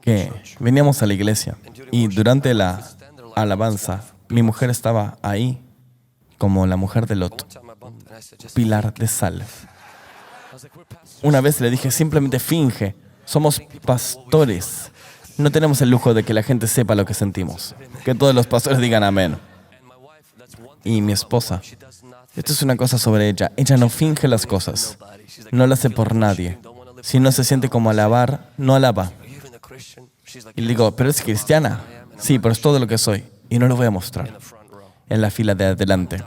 que veníamos a la iglesia y durante la alabanza, mi mujer estaba ahí como la mujer de Lot, pilar de sal. Una vez le dije, simplemente finge, somos pastores. No tenemos el lujo de que la gente sepa lo que sentimos. Que todos los pastores digan amén. Y mi esposa, esto es una cosa sobre ella. Ella no finge las cosas. No lo hace por nadie. Si no se siente como alabar, no alaba. Y le digo, ¿pero es cristiana? Sí, pero es todo lo que soy. Y no lo voy a mostrar. En la fila de adelante.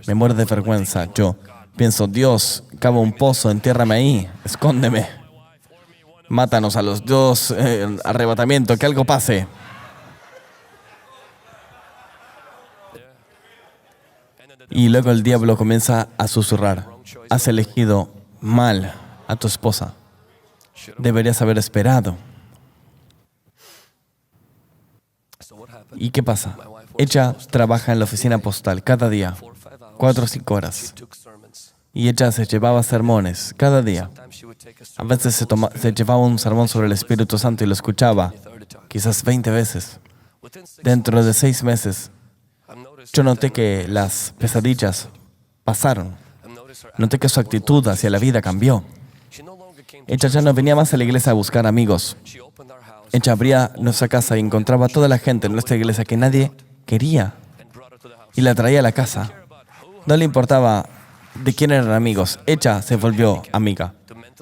Me muero de vergüenza. Yo pienso, Dios, cava un pozo, entiérrame ahí, escóndeme. Mátanos a los dos, arrebatamiento, que algo pase. Y luego el diablo comienza a susurrar. Has elegido mal a tu esposa. Deberías haber esperado. ¿Y qué pasa? Ella trabaja en la oficina postal cada día, 4 o 5 horas. Y ella se llevaba sermones cada día. A veces se llevaba un sermón sobre el Espíritu Santo y lo escuchaba, quizás 20 veces. Dentro de 6 meses, yo noté que las pesadillas pasaron. Noté que su actitud hacia la vida cambió. Ella ya no venía más a la iglesia a buscar amigos. Ella abría nuestra casa y encontraba a toda la gente en nuestra iglesia que nadie quería y la traía a la casa. No le importaba de quién eran amigos. Ella se volvió amiga.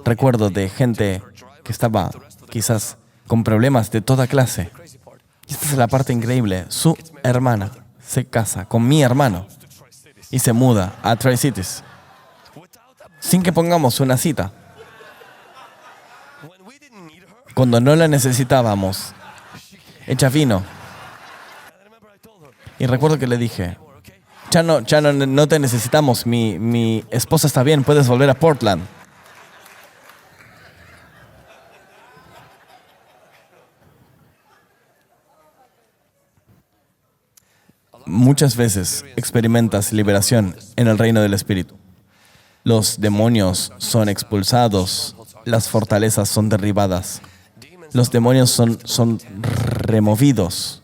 Recuerdo de gente que estaba quizás con problemas de toda clase. Y esta es la parte increíble. Su hermana se casa con mi hermano y se muda a Tri-Cities sin que pongamos una cita. Cuando no la necesitábamos, ella vino. Y recuerdo que le dije, ya no te necesitamos, mi esposa está bien, puedes volver a Portland. Muchas veces experimentas liberación en el reino del Espíritu. Los demonios son expulsados, las fortalezas son derribadas. Los demonios son removidos.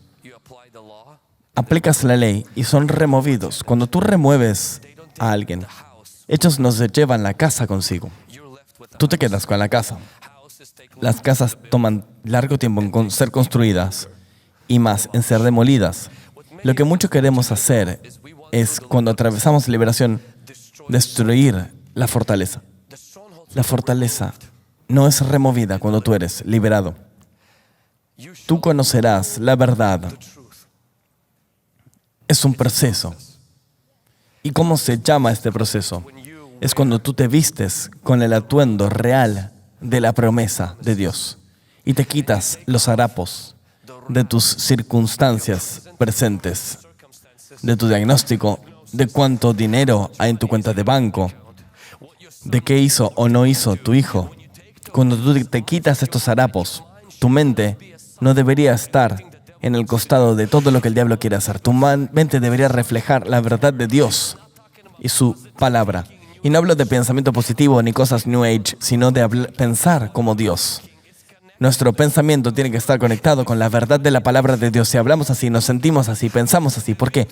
Aplicas la ley y son removidos. Cuando tú remueves a alguien, ellos nos llevan la casa consigo. Tú te quedas con la casa. Las casas toman largo tiempo en ser construidas y más en ser demolidas. Lo que mucho queremos hacer es, cuando atravesamos liberación, destruir la fortaleza. La fortaleza no es removida cuando tú eres liberado. Tú conocerás la verdad. Es un proceso. ¿Y cómo se llama este proceso? es cuando tú te vistes con el atuendo real de la promesa de Dios y te quitas los harapos de tus circunstancias presentes, de tu diagnóstico, de cuánto dinero hay en tu cuenta de banco, de qué hizo o no hizo tu hijo. Cuando tú te quitas estos harapos, tu mente no debería estar en el costado de todo lo que el diablo quiere hacer. Tu mente debería reflejar la verdad de Dios y su palabra. Y no hablo de pensamiento positivo ni cosas New Age, sino de pensar como Dios. Nuestro pensamiento tiene que estar conectado con la verdad de la palabra de Dios. Si hablamos así, nos sentimos así, pensamos así. ¿Por qué?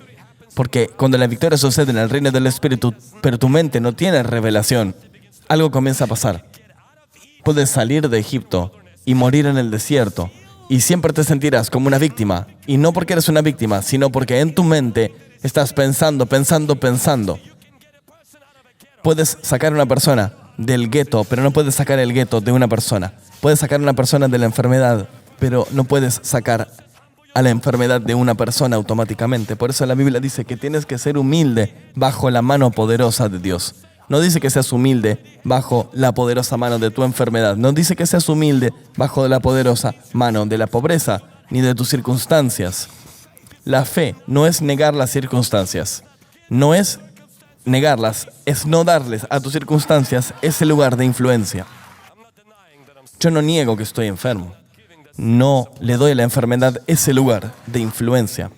Porque cuando la victoria sucede en el reino del Espíritu, pero tu mente no tiene revelación, algo comienza a pasar. Puedes salir de Egipto y morir en el desierto y siempre te sentirás como una víctima. Y no porque eres una víctima, sino porque en tu mente estás pensando. Puedes sacar a una persona del gueto, pero no puedes sacar el gueto de una persona. Puedes sacar a una persona de la enfermedad, pero no puedes sacar a la enfermedad de una persona automáticamente. Por eso la Biblia dice que tienes que ser humilde bajo la mano poderosa de Dios. No dice que seas humilde bajo la poderosa mano de tu enfermedad. No dice que seas humilde bajo la poderosa mano de la pobreza ni de tus circunstancias. La fe no es negar las circunstancias. No es negarlas, es no darles a tus circunstancias ese lugar de influencia. Yo no niego que estoy enfermo. No le doy a la enfermedad ese lugar de influencia.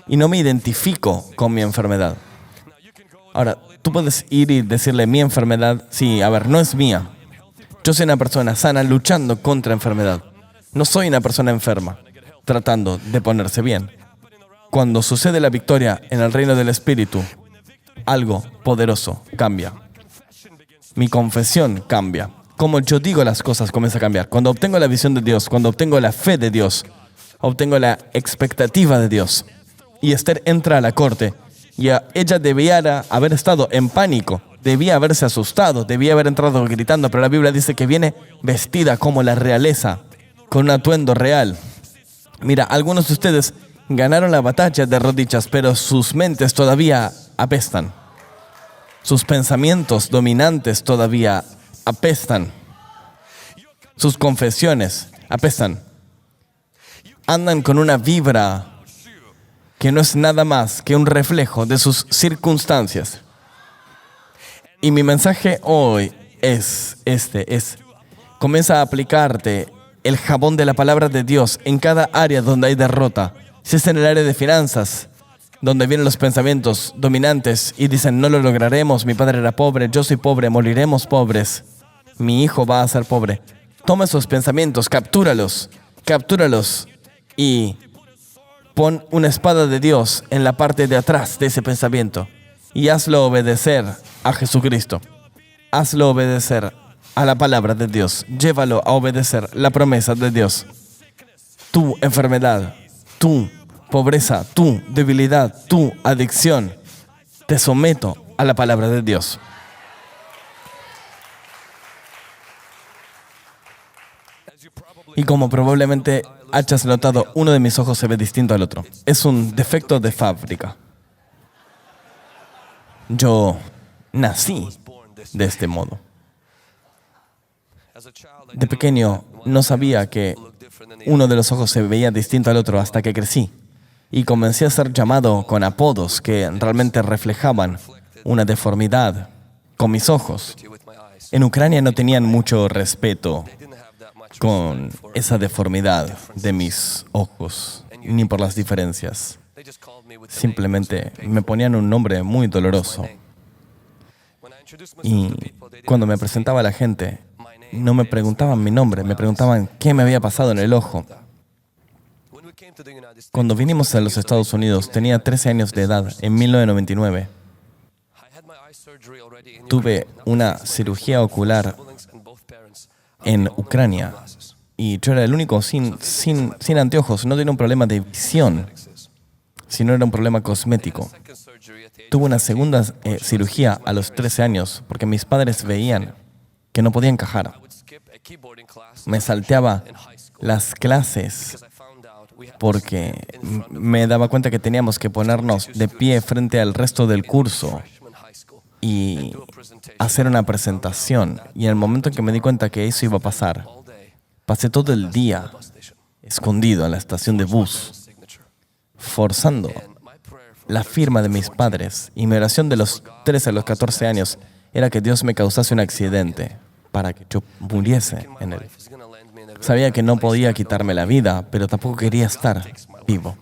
Y no me identifico con mi enfermedad. Ahora, tú puedes ir y decirle, mi enfermedad, sí, a ver, no es mía. Yo soy una persona sana luchando contra enfermedad. No soy una persona enferma, tratando de ponerse bien. Cuando sucede la victoria en el reino del Espíritu, algo poderoso cambia. Mi confesión cambia. Como yo digo las cosas comienza a cambiar. Cuando obtengo la visión de Dios, cuando obtengo la fe de Dios, obtengo la expectativa de Dios. Y Esther entra a la corte y ella debía haber estado en pánico, debía haberse asustado, debía haber entrado gritando, pero la Biblia dice que viene vestida como la realeza, con un atuendo real. Mira, algunos de ustedes ganaron la batalla de rodillas, pero sus mentes todavía apestan. Sus pensamientos dominantes todavía apestan. Sus confesiones apestan. Andan con una vibra que no es nada más que un reflejo de sus circunstancias. Y mi mensaje hoy es comienza a aplicarte el jabón de la palabra de Dios en cada área donde hay derrota. Si es en el área de finanzas, donde vienen los pensamientos dominantes y dicen, no lo lograremos, mi padre era pobre, yo soy pobre, moriremos pobres, mi hijo va a ser pobre. Toma esos pensamientos, captúralos y pon una espada de Dios en la parte de atrás de ese pensamiento y hazlo obedecer a Jesucristo. Hazlo obedecer a la palabra de Dios. Llévalo a obedecer la promesa de Dios. Tu enfermedad, tu pobreza, tu debilidad, tu adicción, te someto a la palabra de Dios. Y como probablemente hayas notado, uno de mis ojos se ve distinto al otro. Es un defecto de fábrica. Yo nací de este modo. De pequeño no sabía que uno de los ojos se veía distinto al otro hasta que crecí. Y comencé a ser llamado con apodos que realmente reflejaban una deformidad con mis ojos. En Ucrania no tenían mucho respeto con esa deformidad de mis ojos, ni por las diferencias. Simplemente me ponían un nombre muy doloroso. Y cuando me presentaba a la gente, no me preguntaban mi nombre, me preguntaban qué me había pasado en el ojo. Cuando vinimos a los Estados Unidos, tenía 13 años de edad, en 1999. Tuve una cirugía ocular en Ucrania y yo era el único sin anteojos. No tenía un problema de visión, sino era un problema cosmético. Tuve una segunda cirugía a los 13 años porque mis padres veían que no podía encajar. Me salteaba las clases porque me daba cuenta que teníamos que ponernos de pie frente al resto del curso y hacer una presentación. Y en el momento en que me di cuenta que eso iba a pasar, pasé todo el día escondido en la estación de bus, forzando la firma de mis padres. Y mi oración de los 13 a los 14 años era que Dios me causase un accidente para que yo muriese en él. Sabía que no podía quitarme la vida, pero tampoco quería estar vivo.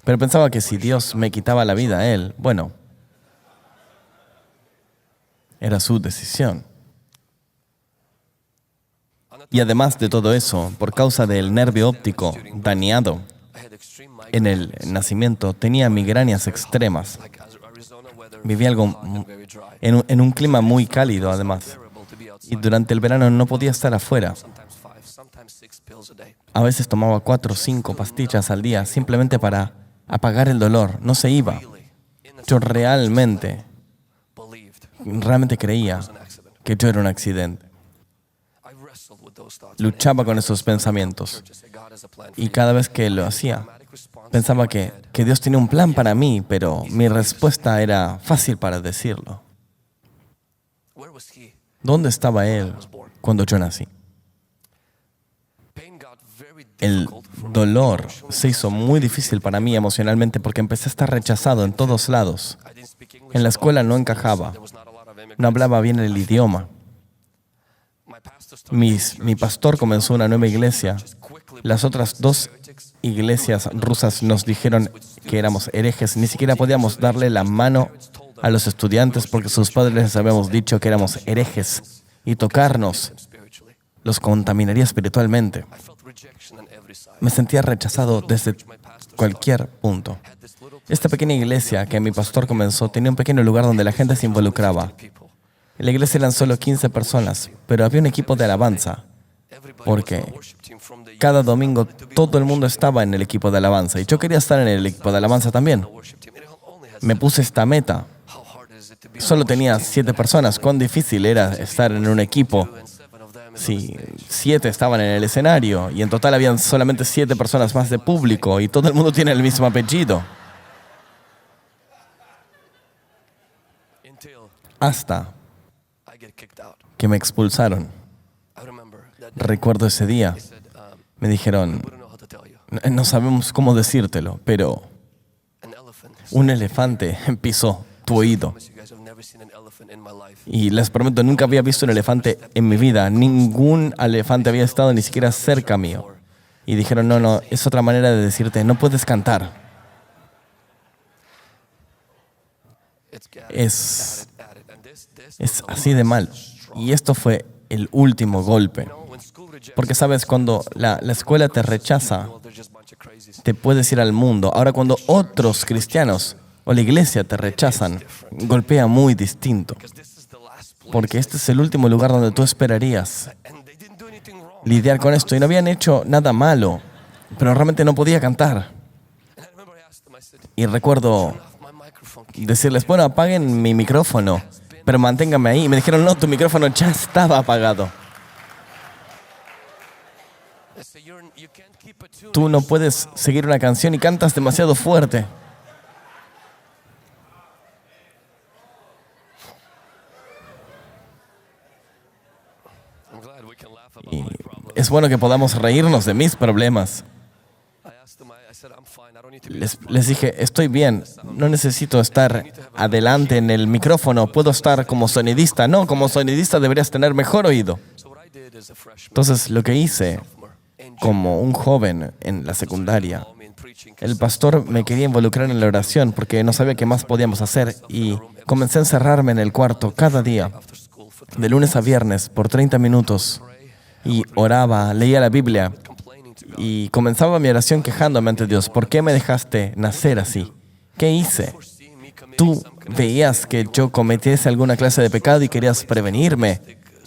Pero pensaba que si Dios me quitaba la vida a él, bueno, era su decisión. Y además de todo eso, por causa del nervio óptico dañado en el nacimiento, tenía migrañas extremas. Vivía en un clima muy cálido, además. Y durante el verano no podía estar afuera. A veces tomaba 4 o 5 pastillas al día simplemente para apagar el dolor. No se iba. Yo realmente creía que yo era un accidente. Luchaba con esos pensamientos. Y cada vez que lo hacía, pensaba que Dios tenía un plan para mí, pero mi respuesta era fácil para decirlo. ¿Dónde estaba Él cuando yo nací? El dolor se hizo muy difícil para mí emocionalmente porque empecé a estar rechazado en todos lados. En la escuela no encajaba, no hablaba bien el idioma. Mi pastor comenzó una nueva iglesia. Las otras 2 iglesias rusas nos dijeron que éramos herejes. Ni siquiera podíamos darle la mano a los estudiantes porque sus padres les habíamos dicho que éramos herejes y tocarnos los contaminaría espiritualmente. Me sentía rechazado desde cualquier punto. Esta pequeña iglesia que mi pastor comenzó tenía un pequeño lugar donde la gente se involucraba. En la iglesia eran solo 15 personas, pero había un equipo de alabanza, porque cada domingo todo el mundo estaba en el equipo de alabanza y yo quería estar en el equipo de alabanza también. Me puse esta meta. Solo tenía 7 personas. ¿Cuán difícil era estar en un equipo si 7 estaban en el escenario y en total habían solamente 7 personas más de público y todo el mundo tiene el mismo apellido? Hasta que me expulsaron. Recuerdo ese día. Me dijeron, no sabemos cómo decírtelo, pero un elefante pisó tu oído. Y les prometo, nunca había visto un elefante en mi vida. Ningún elefante había estado ni siquiera cerca mío. Y dijeron, no, es otra manera de decirte, no puedes cantar. Es así de mal. Y esto fue el último golpe. Porque sabes, cuando la escuela te rechaza, te puedes ir al mundo. Ahora, cuando otros cristianos o la iglesia te rechazan, golpea muy distinto. Porque este es el último lugar donde tú esperarías lidiar con esto. Y no habían hecho nada malo, pero realmente no podía cantar. Y recuerdo decirles, bueno, apaguen mi micrófono, pero manténganme ahí. Y me dijeron, no, tu micrófono ya estaba apagado. Tú no puedes seguir una canción y cantas demasiado fuerte. Y es bueno que podamos reírnos de mis problemas. Les dije, estoy bien, no necesito estar adelante en el micrófono, puedo estar como sonidista. No, como sonidista deberías tener mejor oído. Entonces, lo que hice, como un joven en la secundaria, el pastor me quería involucrar en la oración porque no sabía qué más podíamos hacer y comencé a encerrarme en el cuarto cada día, de lunes a viernes, por 30 minutos. Y oraba, leía la Biblia y comenzaba mi oración quejándome ante Dios. ¿Por qué me dejaste nacer así? ¿Qué hice? Tú veías que yo cometiese alguna clase de pecado y querías prevenirme.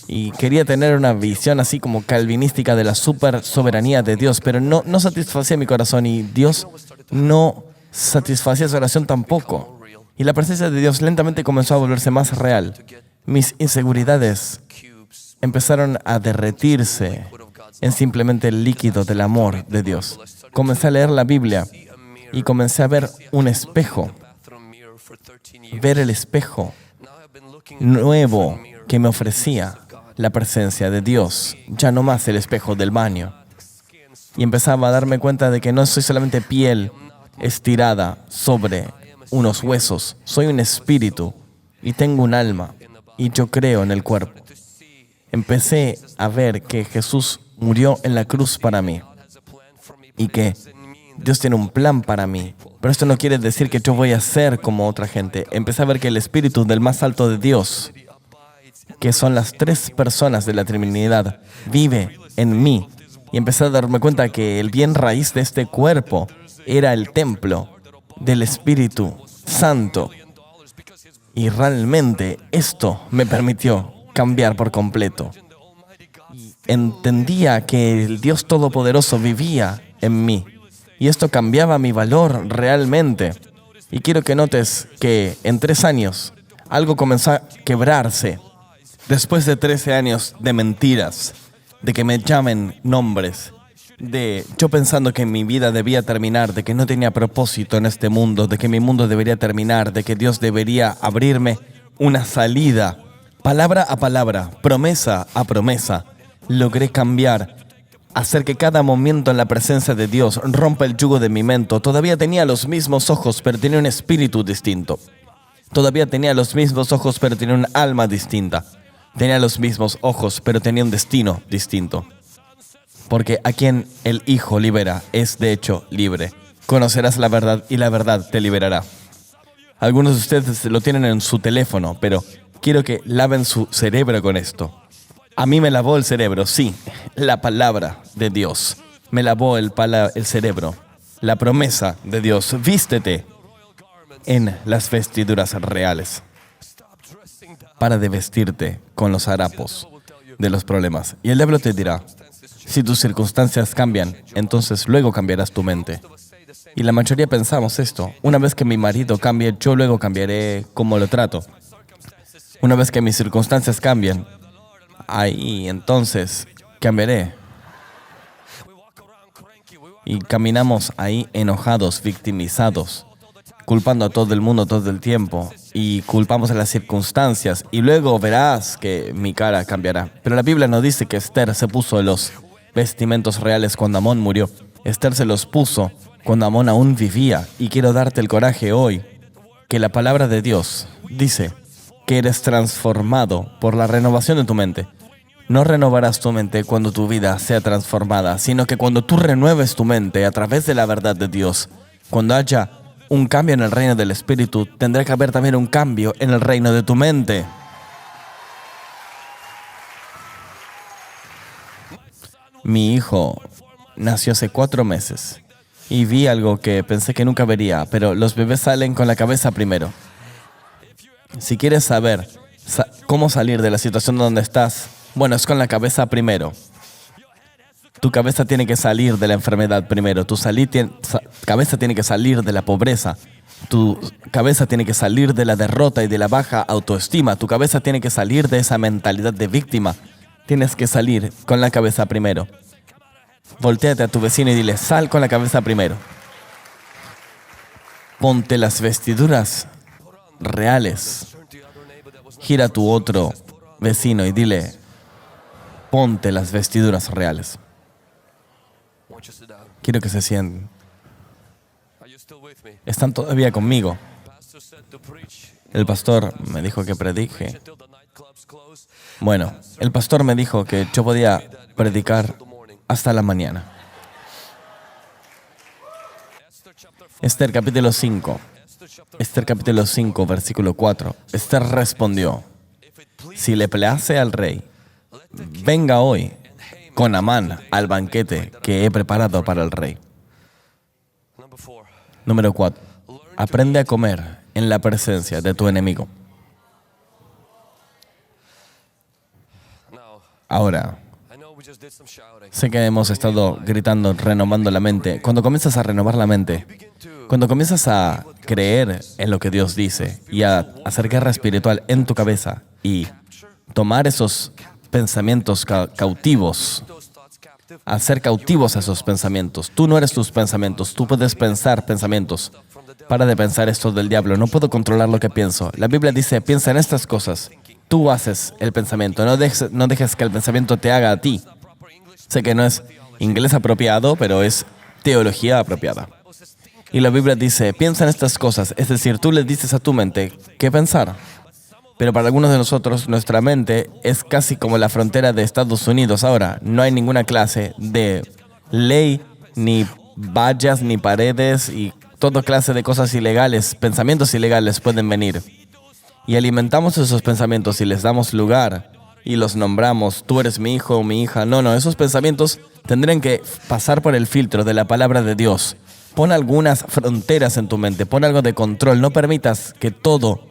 Y quería tener una visión así como calvinística de la super soberanía de Dios, pero no satisfacía mi corazón y Dios no satisfacía su oración tampoco. Y la presencia de Dios lentamente comenzó a volverse más real. Mis inseguridades empezaron a derretirse en simplemente el líquido del amor de Dios. Comencé a leer la Biblia y comencé a ver un espejo. Ver el espejo nuevo que me ofrecía la presencia de Dios, ya no más el espejo del baño. Y empezaba a darme cuenta de que no soy solamente piel estirada sobre unos huesos, soy un espíritu y tengo un alma y yo creo en el cuerpo. Empecé a ver que Jesús murió en la cruz para mí y que Dios tiene un plan para mí. Pero esto no quiere decir que yo voy a ser como otra gente. Empecé a ver que el Espíritu del más alto de Dios, que son las tres personas de la Trinidad, vive en mí. Y empecé a darme cuenta que el bien raíz de este cuerpo era el templo del Espíritu Santo. Y realmente esto me permitió cambiar por completo. Entendía que el Dios Todopoderoso vivía en mí. Y esto cambiaba mi valor realmente. Y quiero que notes que en 3 años algo comenzó a quebrarse. Después de 13 años de mentiras, de que me llamen nombres, de yo pensando que mi vida debía terminar, de que no tenía propósito en este mundo, de que mi mundo debería terminar, de que Dios debería abrirme una salida. Palabra a palabra, promesa a promesa, logré cambiar, hacer que cada momento en la presencia de Dios rompa el yugo de mi mente. Todavía tenía los mismos ojos, pero tenía un espíritu distinto. Todavía tenía los mismos ojos, pero tenía un alma distinta. Tenía los mismos ojos, pero tenía un destino distinto. Porque a quien el Hijo libera es de hecho libre. Conocerás la verdad y la verdad te liberará. Algunos de ustedes lo tienen en su teléfono, pero quiero que laven su cerebro con esto. A mí me lavó el cerebro, sí, la palabra de Dios. Me lavó el cerebro. La promesa de Dios, vístete en las vestiduras reales. Para de vestirte con los harapos de los problemas. Y el diablo te dirá, si tus circunstancias cambian, entonces luego cambiarás tu mente. Y la mayoría pensamos esto. Una vez que mi marido cambie, yo luego cambiaré cómo lo trato. Una vez que mis circunstancias cambian, ahí entonces cambiaré. Y caminamos ahí enojados, victimizados, culpando a todo el mundo todo el tiempo. Y culpamos a las circunstancias. Y luego verás que mi cara cambiará. Pero la Biblia nos dice que Esther se puso los vestimentos reales cuando Amón murió. Esther se los puso cuando Amón aún vivía. Y quiero darte el coraje hoy que la palabra de Dios dice que eres transformado por la renovación de tu mente. No renovarás tu mente cuando tu vida sea transformada, sino que cuando tú renueves tu mente a través de la verdad de Dios, cuando haya un cambio en el reino del Espíritu, tendrá que haber también un cambio en el reino de tu mente. Mi hijo nació hace 4 meses y vi algo que pensé que nunca vería, pero los bebés salen con la cabeza primero. Si quieres saber cómo salir de la situación donde estás, bueno, es con la cabeza primero. Tu cabeza tiene que salir de la enfermedad primero. Tu cabeza tiene que salir de la pobreza. Tu cabeza tiene que salir de la derrota y de la baja autoestima. Tu cabeza tiene que salir de esa mentalidad de víctima. Tienes que salir con la cabeza primero. Voltéate a tu vecino y dile, sal con la cabeza primero. Ponte las vestiduras reales. Gira a tu otro vecino y dile, ponte las vestiduras reales. Quiero que se sienten. ¿Están todavía conmigo? El pastor me dijo que predique. Bueno, el pastor me dijo que yo podía predicar hasta la mañana. Esther capítulo 5. Esther capítulo 5, versículo 4. Esther respondió, si le place al rey, venga hoy con Amán al banquete que he preparado para el rey. Número 4. Aprende a comer en la presencia de tu enemigo. Ahora, sé que hemos estado gritando, renovando la mente. Cuando comienzas a renovar la mente, cuando comienzas a creer en lo que Dios dice y a hacer guerra espiritual en tu cabeza y tomar esos pensamientos cautivos, hacer cautivos a esos pensamientos. Tú no eres tus pensamientos, tú puedes pensar pensamientos Para de pensar esto del diablo. No puedo controlar lo que pienso. La Biblia dice, piensa en estas cosas. Tú haces el pensamiento. No dejes que el pensamiento te haga a ti. Sé que no es inglés apropiado, pero es teología apropiada. Y la Biblia dice, piensa en estas cosas. Es decir, tú le dices a tu mente qué pensar. Pero para algunos de nosotros, nuestra mente es casi como la frontera de Estados Unidos ahora. No hay ninguna clase de ley, ni vallas, ni paredes, y toda clase de cosas ilegales, pensamientos ilegales pueden venir. Y alimentamos esos pensamientos y les damos lugar y los nombramos, tú eres mi hijo o mi hija. No, esos pensamientos tendrían que pasar por el filtro de la palabra de Dios. Pon algunas fronteras en tu mente, pon algo de control. No permitas que todo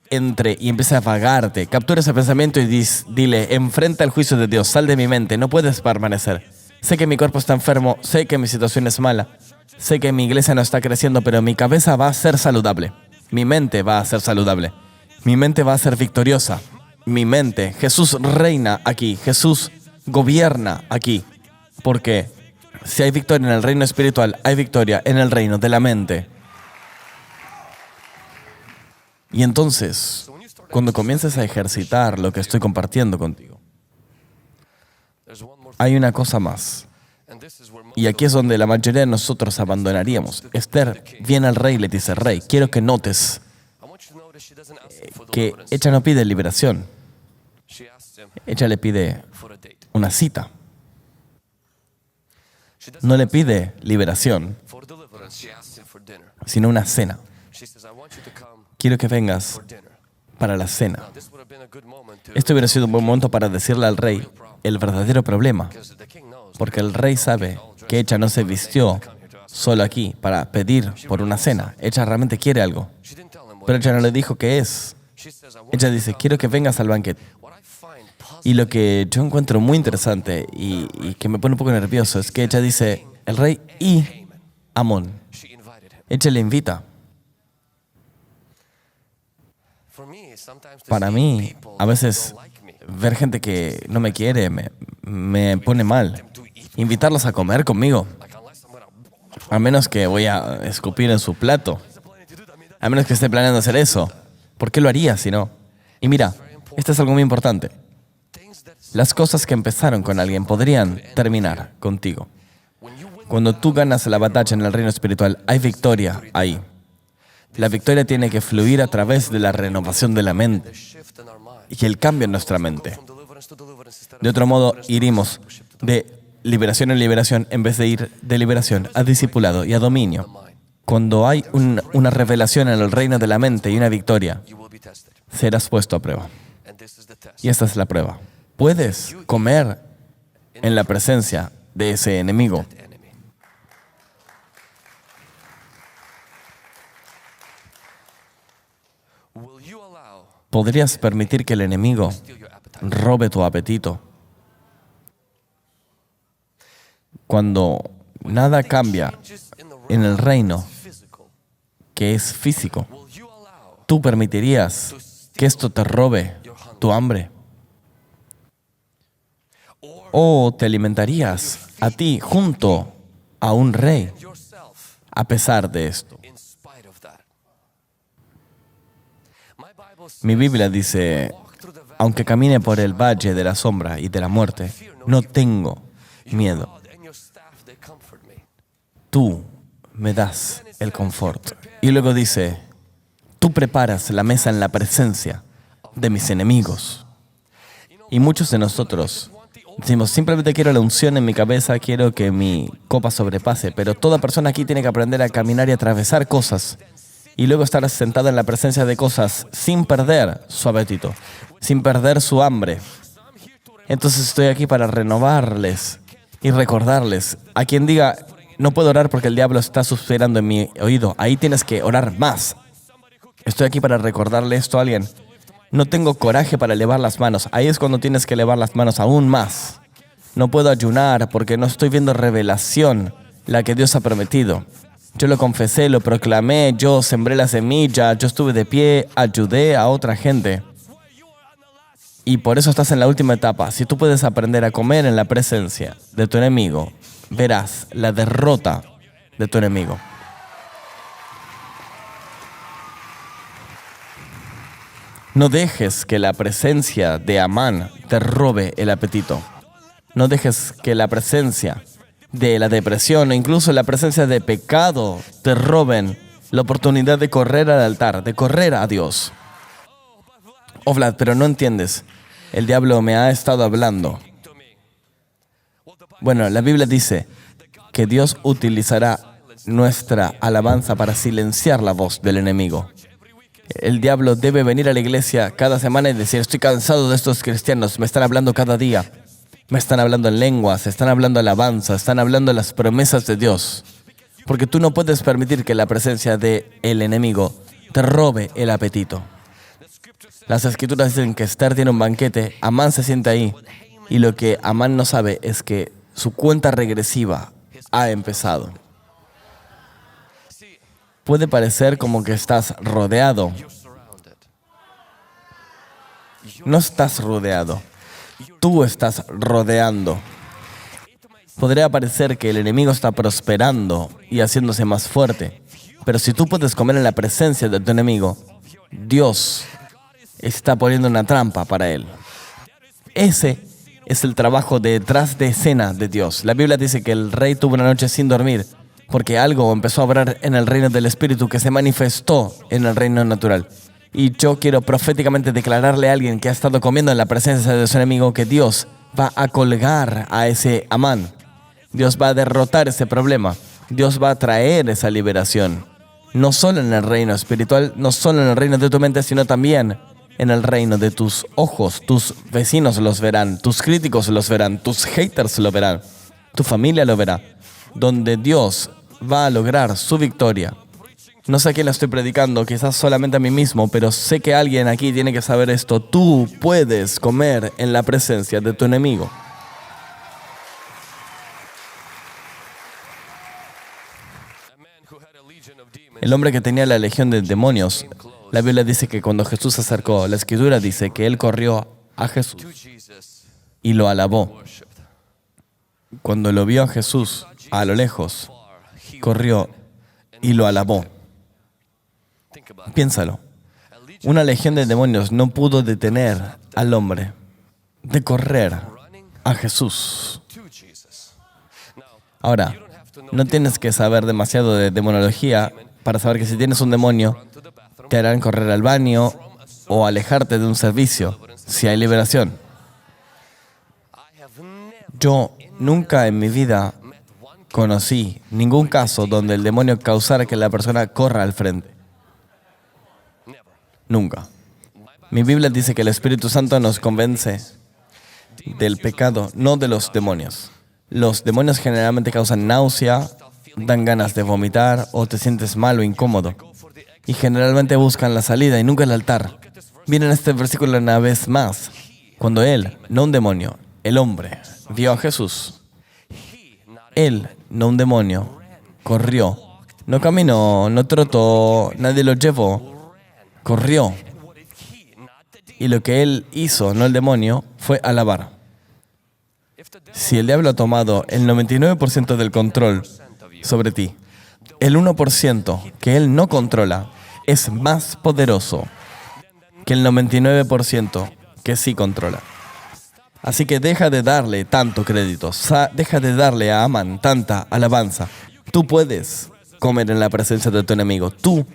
entre y empiece a vagarte. Captura ese pensamiento y dile, enfrenta el juicio de Dios, sal de mi mente, no puedes permanecer. Sé que mi cuerpo está enfermo, sé que mi situación es mala, sé que mi iglesia no está creciendo, pero mi cabeza va a ser saludable. Mi mente va a ser saludable. Mi mente va a ser victoriosa. Mi mente, Jesús reina aquí, Jesús gobierna aquí. Porque si hay victoria en el reino espiritual, hay victoria en el reino de la mente. Y entonces, cuando comiences a ejercitar lo que estoy compartiendo contigo, hay una cosa más. Y aquí es donde la mayoría de nosotros abandonaríamos. Esther viene al rey y le dice, rey, quiero que notes que ella no pide liberación. Ella le pide una cita. No le pide liberación, sino una cena. Quiero que vengas para la cena. Esto hubiera sido un buen momento para decirle al rey el verdadero problema, porque el rey sabe que ella no se vistió solo aquí para pedir por una cena. Ella realmente quiere algo, pero ella no le dijo qué es. Ella dice, quiero que vengas al banquete. Y lo que yo encuentro muy interesante y que me pone un poco nervioso es que ella dice, el rey y Amón. Ella le invita. Para mí, a veces, ver gente que no me quiere me pone mal. Invitarlos a comer conmigo, a menos que voy a escupir en su plato, a menos que esté planeando hacer eso. ¿Por qué lo haría si no? Y mira, esto es algo muy importante. Las cosas que empezaron con alguien podrían terminar contigo. Cuando tú ganas la batalla en el reino espiritual, hay victoria ahí. La victoria tiene que fluir a través de la renovación de la mente y el cambio en nuestra mente. De otro modo, iríamos de liberación en liberación en vez de ir de liberación a discipulado y a dominio. Cuando hay una revelación en el reino de la mente y una victoria, serás puesto a prueba. Y esta es la prueba. Puedes comer en la presencia de ese enemigo. ¿Podrías permitir que el enemigo robe tu apetito? Cuando nada cambia en el reino que es físico, ¿tú permitirías que esto te robe tu hambre? ¿O te alimentarías a ti junto a un rey a pesar de esto? Mi Biblia dice, aunque camine por el valle de la sombra y de la muerte, no tengo miedo. Tú me das el confort. Y luego dice, tú preparas la mesa en la presencia de mis enemigos. Y muchos de nosotros decimos, simplemente quiero la unción en mi cabeza, quiero que mi copa sobrepase, pero toda persona aquí tiene que aprender a caminar y atravesar cosas y luego estar sentado en la presencia de cosas sin perder su apetito, sin perder su hambre. Entonces estoy aquí para renovarles y recordarles. A quien diga, no puedo orar porque el diablo está susurrando en mi oído, ahí tienes que orar más. Estoy aquí para recordarle esto a alguien. No tengo coraje para elevar las manos. Ahí es cuando tienes que elevar las manos aún más. No puedo ayunar porque no estoy viendo revelación, la que Dios ha prometido. Yo lo confesé, lo proclamé, yo sembré la semilla, yo estuve de pie, ayudé a otra gente. Y por eso estás en la última etapa. Si tú puedes aprender a comer en la presencia de tu enemigo, verás la derrota de tu enemigo. No dejes que la presencia de Amán te robe el apetito. No dejes que la presencia de la depresión o incluso la presencia de pecado te roben la oportunidad de correr al altar, de correr a Dios. Oh, Vlad, pero no entiendes. El diablo me ha estado hablando. Bueno, la Biblia dice que Dios utilizará nuestra alabanza para silenciar la voz del enemigo. El diablo debe venir a la iglesia cada semana y decir: estoy cansado de estos cristianos, me están hablando cada día. Me están hablando en lenguas, están hablando alabanza, están hablando las promesas de Dios. Porque tú no puedes permitir que la presencia del enemigo te robe el apetito. Las escrituras dicen que Esther tiene un banquete, Amán se sienta ahí, y lo que Amán no sabe es que su cuenta regresiva ha empezado. Puede parecer como que estás rodeado. No estás rodeado. Tú estás rodeando. Podría parecer que el enemigo está prosperando y haciéndose más fuerte. Pero si tú puedes comer en la presencia de tu enemigo, Dios está poniendo una trampa para él. Ese es el trabajo detrás de escena de Dios. La Biblia dice que el rey tuvo una noche sin dormir porque algo empezó a obrar en el reino del Espíritu que se manifestó en el reino natural. Y yo quiero proféticamente declararle a alguien que ha estado comiendo en la presencia de su enemigo que Dios va a colgar a ese Amán. Dios va a derrotar ese problema. Dios va a traer esa liberación. No solo en el reino espiritual, no solo en el reino de tu mente, sino también en el reino de tus ojos. Tus vecinos los verán, tus críticos los verán, tus haters lo verán, tu familia lo verá. Donde Dios va a lograr su victoria. No sé a quién le estoy predicando, quizás solamente a mí mismo, pero sé que alguien aquí tiene que saber esto. Tú puedes comer en la presencia de tu enemigo. El hombre que tenía la legión de demonios, la Biblia dice que cuando Jesús se acercó, la Escritura dice que él corrió a Jesús y lo alabó. Cuando lo vio a Jesús a lo lejos, corrió y lo alabó. Piénsalo. Una legión de demonios no pudo detener al hombre de correr a Jesús. Ahora, no tienes que saber demasiado de demonología para saber que si tienes un demonio, te harán correr al baño o alejarte de un servicio, si hay liberación. Yo nunca en mi vida conocí ningún caso donde el demonio causara que la persona corra al frente. Nunca. Mi Biblia dice que el Espíritu Santo nos convence del pecado, no de los demonios. Los demonios generalmente causan náusea, dan ganas de vomitar o te sientes mal o incómodo. Y generalmente buscan la salida y nunca el altar. Miren este versículo una vez más. Cuando él, no un demonio, el hombre, vio a Jesús, él, no un demonio, corrió. No caminó, no trotó, nadie lo llevó. Corrió. Y lo que él hizo, no el demonio, fue alabar. Si el diablo ha tomado el 99% del control sobre ti, el 1% que él no controla es más poderoso que el 99% que sí controla. Así que deja de darle tanto crédito, deja de darle a Amán tanta alabanza. Tú puedes comer en la presencia de tu enemigo. Tú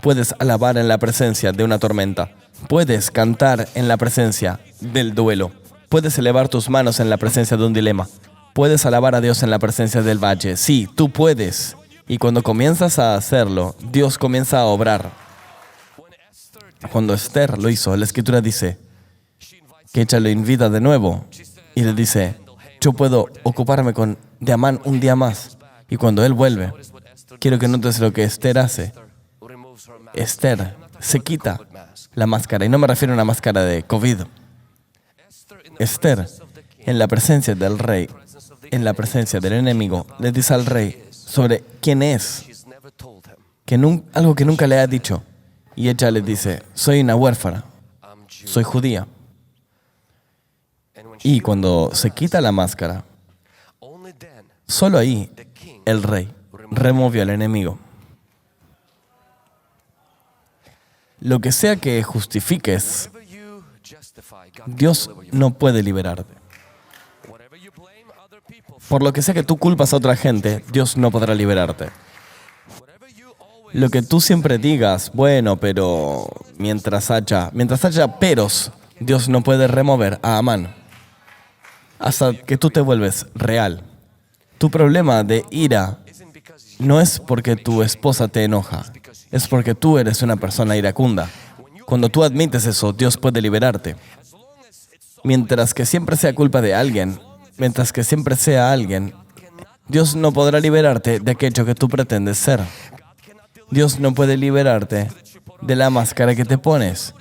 puedes alabar en la presencia de una tormenta. Puedes cantar en la presencia del duelo. Puedes elevar tus manos en la presencia de un dilema. Puedes alabar a Dios en la presencia del valle. Sí, tú puedes. Y cuando comienzas a hacerlo, Dios comienza a obrar. Cuando Esther lo hizo, la Escritura dice que ella lo invita de nuevo y le dice: yo puedo ocuparme de Amán un día más. Y cuando él vuelve, quiero que notes lo que Esther hace. Esther se quita la máscara, y no me refiero a una máscara de COVID. Esther, en la presencia del rey, en la presencia del enemigo, le dice al rey sobre quién es, algo que nunca le ha dicho. Y ella le dice: soy una huérfana, soy judía. Y cuando se quita la máscara, solo ahí el rey removió al enemigo. lo que sea que justifiques, Dios no puede liberarte. Por lo que sea que tú culpas a otra gente, Dios no podrá liberarte. Lo que tú siempre digas, bueno, pero mientras haya peros, Dios no puede remover a Amán hasta que tú te vuelves real. Tu problema de ira no es porque tu esposa te enoja, es porque tú eres una persona iracunda. Cuando tú admites eso, Dios puede liberarte. Mientras que siempre sea culpa de alguien, mientras que siempre sea alguien, Dios no podrá liberarte de aquello que tú pretendes ser. Dios no puede liberarte de la máscara que te pones.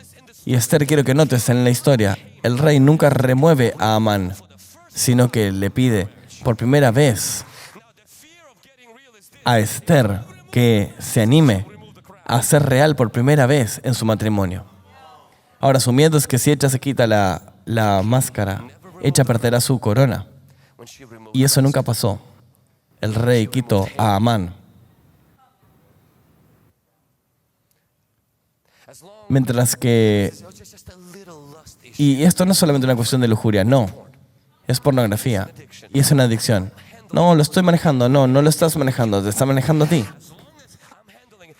Y Esther, quiero que notes en la historia, el rey nunca remueve a Amán, sino que le pide por primera vez a Esther que se anime a ser real por primera vez en su matrimonio. Ahora, su miedo es que si ella se quita la máscara, ella perderá su corona. Y eso nunca pasó. El rey quitó a Amán. Mientras que... Y esto no es solamente una cuestión de lujuria, no. Es pornografía. Y es una adicción. No, lo estoy manejando. No, no lo estás manejando. Te está manejando a ti.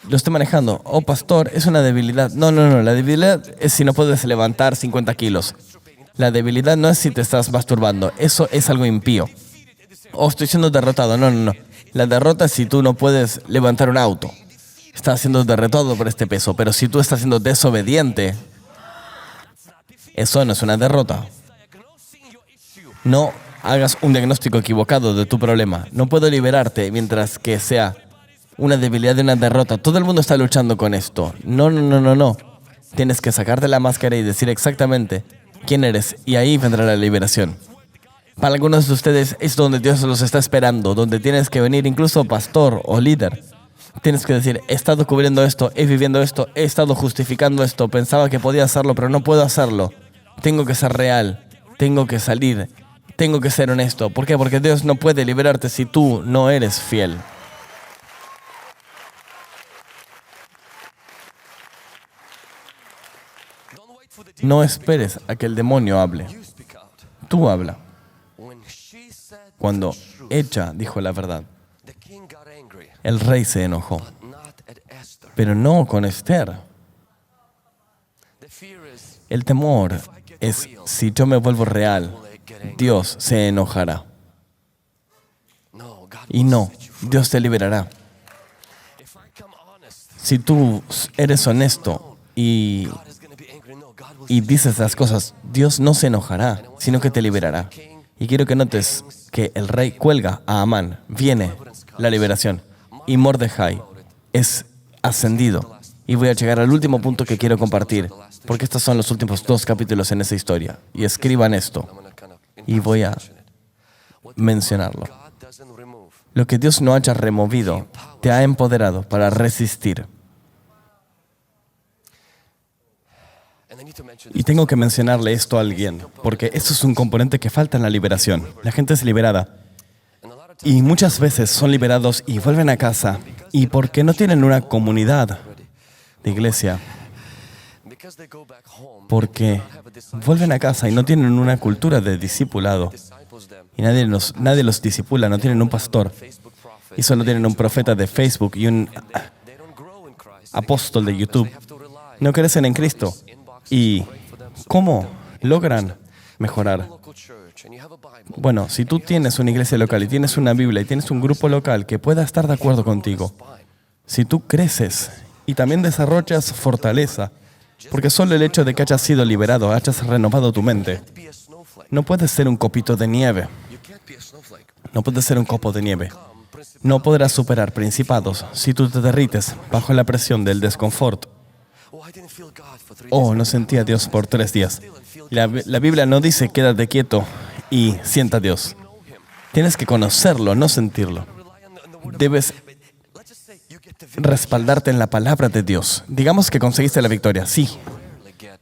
Lo estoy manejando. Oh, pastor, es una debilidad. No. La debilidad es si no puedes levantar 50 kilos. La debilidad no es si te estás masturbando. Eso es algo impío. Oh, estoy siendo derrotado. No. La derrota es si tú no puedes levantar un auto. Estás siendo derrotado por este peso. Pero si tú estás siendo desobediente, eso no es una derrota. No hagas un diagnóstico equivocado de tu problema. No puedo liberarte mientras que sea una debilidad de una derrota. Todo el mundo está luchando con esto. No. Tienes que sacarte la máscara y decir exactamente quién eres. Y ahí vendrá la liberación. Para algunos de ustedes es donde Dios los está esperando. Donde tienes que venir incluso pastor o líder. Tienes que decir, he estado cubriendo esto, he viviendo esto, he estado justificando esto. Pensaba que podía hacerlo, pero no puedo hacerlo. Tengo que ser real. Tengo que salir. Tengo que ser honesto. ¿Por qué? Porque Dios no puede liberarte si tú no eres fiel. No esperes a que el demonio hable. Tú habla. Cuando ella dijo la verdad, el rey se enojó. Pero no con Esther. El temor es, si yo me vuelvo real, Dios se enojará. Y no, Dios te liberará. Si tú eres honesto y dices las cosas, Dios no se enojará, sino que te liberará. Y quiero que notes que el rey cuelga a Amán, viene la liberación, y Mordejai es ascendido. Y voy a llegar al último punto que quiero compartir, porque estos son los últimos 2 capítulos en esa historia. Y escriban esto, y voy a mencionarlo. Lo que Dios no haya removido, te ha empoderado para resistir. Y tengo que mencionarle esto a alguien, porque esto es un componente que falta en la liberación. La gente es liberada. Y muchas veces son liberados y vuelven a casa. Y porque no tienen una comunidad de iglesia, porque vuelven a casa y no tienen una cultura de discipulado. Y nadie los discipula, no tienen un pastor. Y solo tienen un profeta de Facebook y un apóstol de YouTube. No crecen en Cristo. ¿Y cómo logran mejorar? Bueno, si tú tienes una iglesia local y tienes una Biblia y tienes un grupo local que pueda estar de acuerdo contigo, si tú creces y también desarrollas fortaleza, porque solo el hecho de que hayas sido liberado, hayas renovado tu mente, no puedes ser un copito de nieve. No puedes ser un copo de nieve. No podrás superar principados si tú te derrites bajo la presión del desconfort. Oh, no sentí a Dios por 3 días. La Biblia no dice quédate quieto y sienta a Dios. Tienes que conocerlo, no sentirlo. Debes respaldarte en la palabra de Dios. Digamos que conseguiste la victoria. Sí.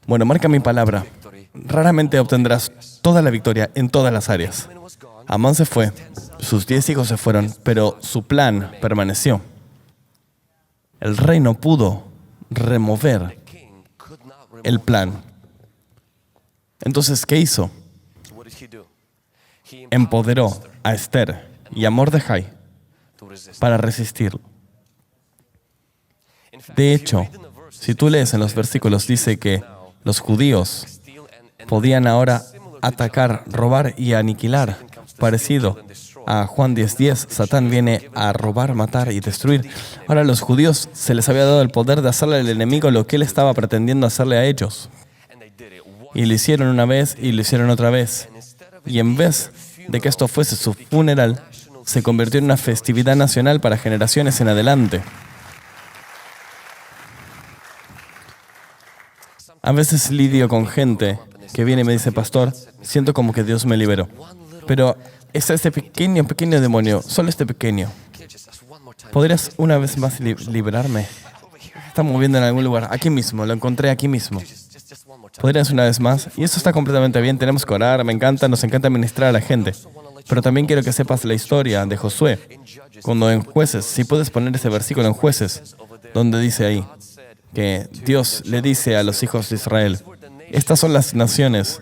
Bueno, marca mi palabra. Raramente obtendrás toda la victoria en todas las áreas. Amán se fue, sus 10 hijos se fueron, pero su plan permaneció. El rey no pudo remover el plan. Entonces, ¿qué hizo? Empoderó a Esther y a Mordejai para resistirlo. De hecho, si tú lees en los versículos, dice que los judíos podían ahora atacar, robar y aniquilar. Parecido a Juan 10:10, Satán viene a robar, matar y destruir. Ahora a los judíos se les había dado el poder de hacerle al enemigo lo que él estaba pretendiendo hacerle a ellos. Y lo hicieron una vez y lo hicieron otra vez. Y en vez de que esto fuese su funeral, se convirtió en una festividad nacional para generaciones en adelante. A veces lidio con gente que viene y me dice, pastor, siento como que Dios me liberó. Pero es este pequeño demonio, solo este pequeño. ¿Podrías una vez más liberarme? Está moviendo en algún lugar, aquí mismo, lo encontré aquí mismo. ¿Podrías una vez más? Y eso está completamente bien, tenemos que orar, nos encanta ministrar a la gente. Pero también quiero que sepas la historia de Josué. Cuando en Jueces, si puedes poner ese versículo en Jueces, donde dice ahí que Dios le dice a los hijos de Israel, estas son las naciones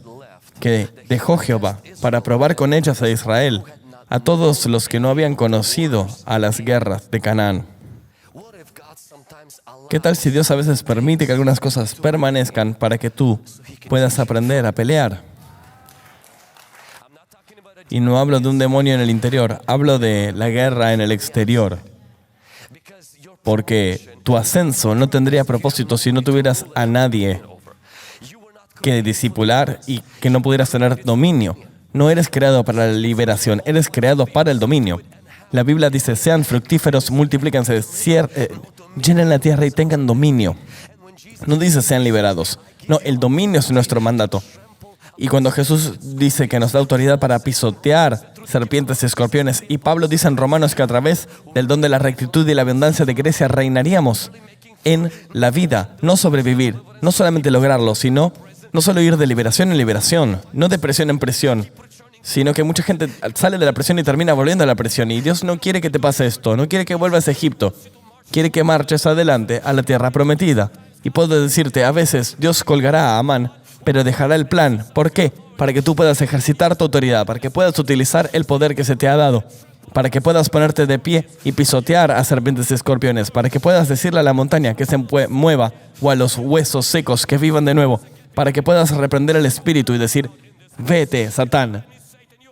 que dejó Jehová para probar con ellas a Israel, a todos los que no habían conocido a las guerras de Canaán. ¿Qué tal si Dios a veces permite que algunas cosas permanezcan para que tú puedas aprender a pelear? Y no hablo de un demonio en el interior, hablo de la guerra en el exterior. Porque tu ascenso no tendría propósito si no tuvieras a nadie que discipular y que no pudieras tener dominio. No eres creado para la liberación, eres creado para el dominio. La Biblia dice, sean fructíferos, multiplíquense, llenen la tierra y tengan dominio. No dice sean liberados. No, el dominio es nuestro mandato. Y cuando Jesús dice que nos da autoridad para pisotear serpientes y escorpiones, y Pablo dice en Romanos que a través del don de la rectitud y la abundancia de gracia reinaríamos en la vida, no sobrevivir, no solamente lograrlo, sino no solo ir de liberación en liberación, no de presión en presión, sino que mucha gente sale de la presión y termina volviendo a la presión. Y Dios no quiere que te pase esto, no quiere que vuelvas a Egipto, quiere que marches adelante a la tierra prometida. Y puedo decirte, a veces Dios colgará a Amán, pero dejará el plan. ¿Por qué? Para que tú puedas ejercitar tu autoridad, para que puedas utilizar el poder que se te ha dado, para que puedas ponerte de pie y pisotear a serpientes y escorpiones, para que puedas decirle a la montaña que se mueva o a los huesos secos que vivan de nuevo, para que puedas reprender el espíritu y decir, vete, Satán,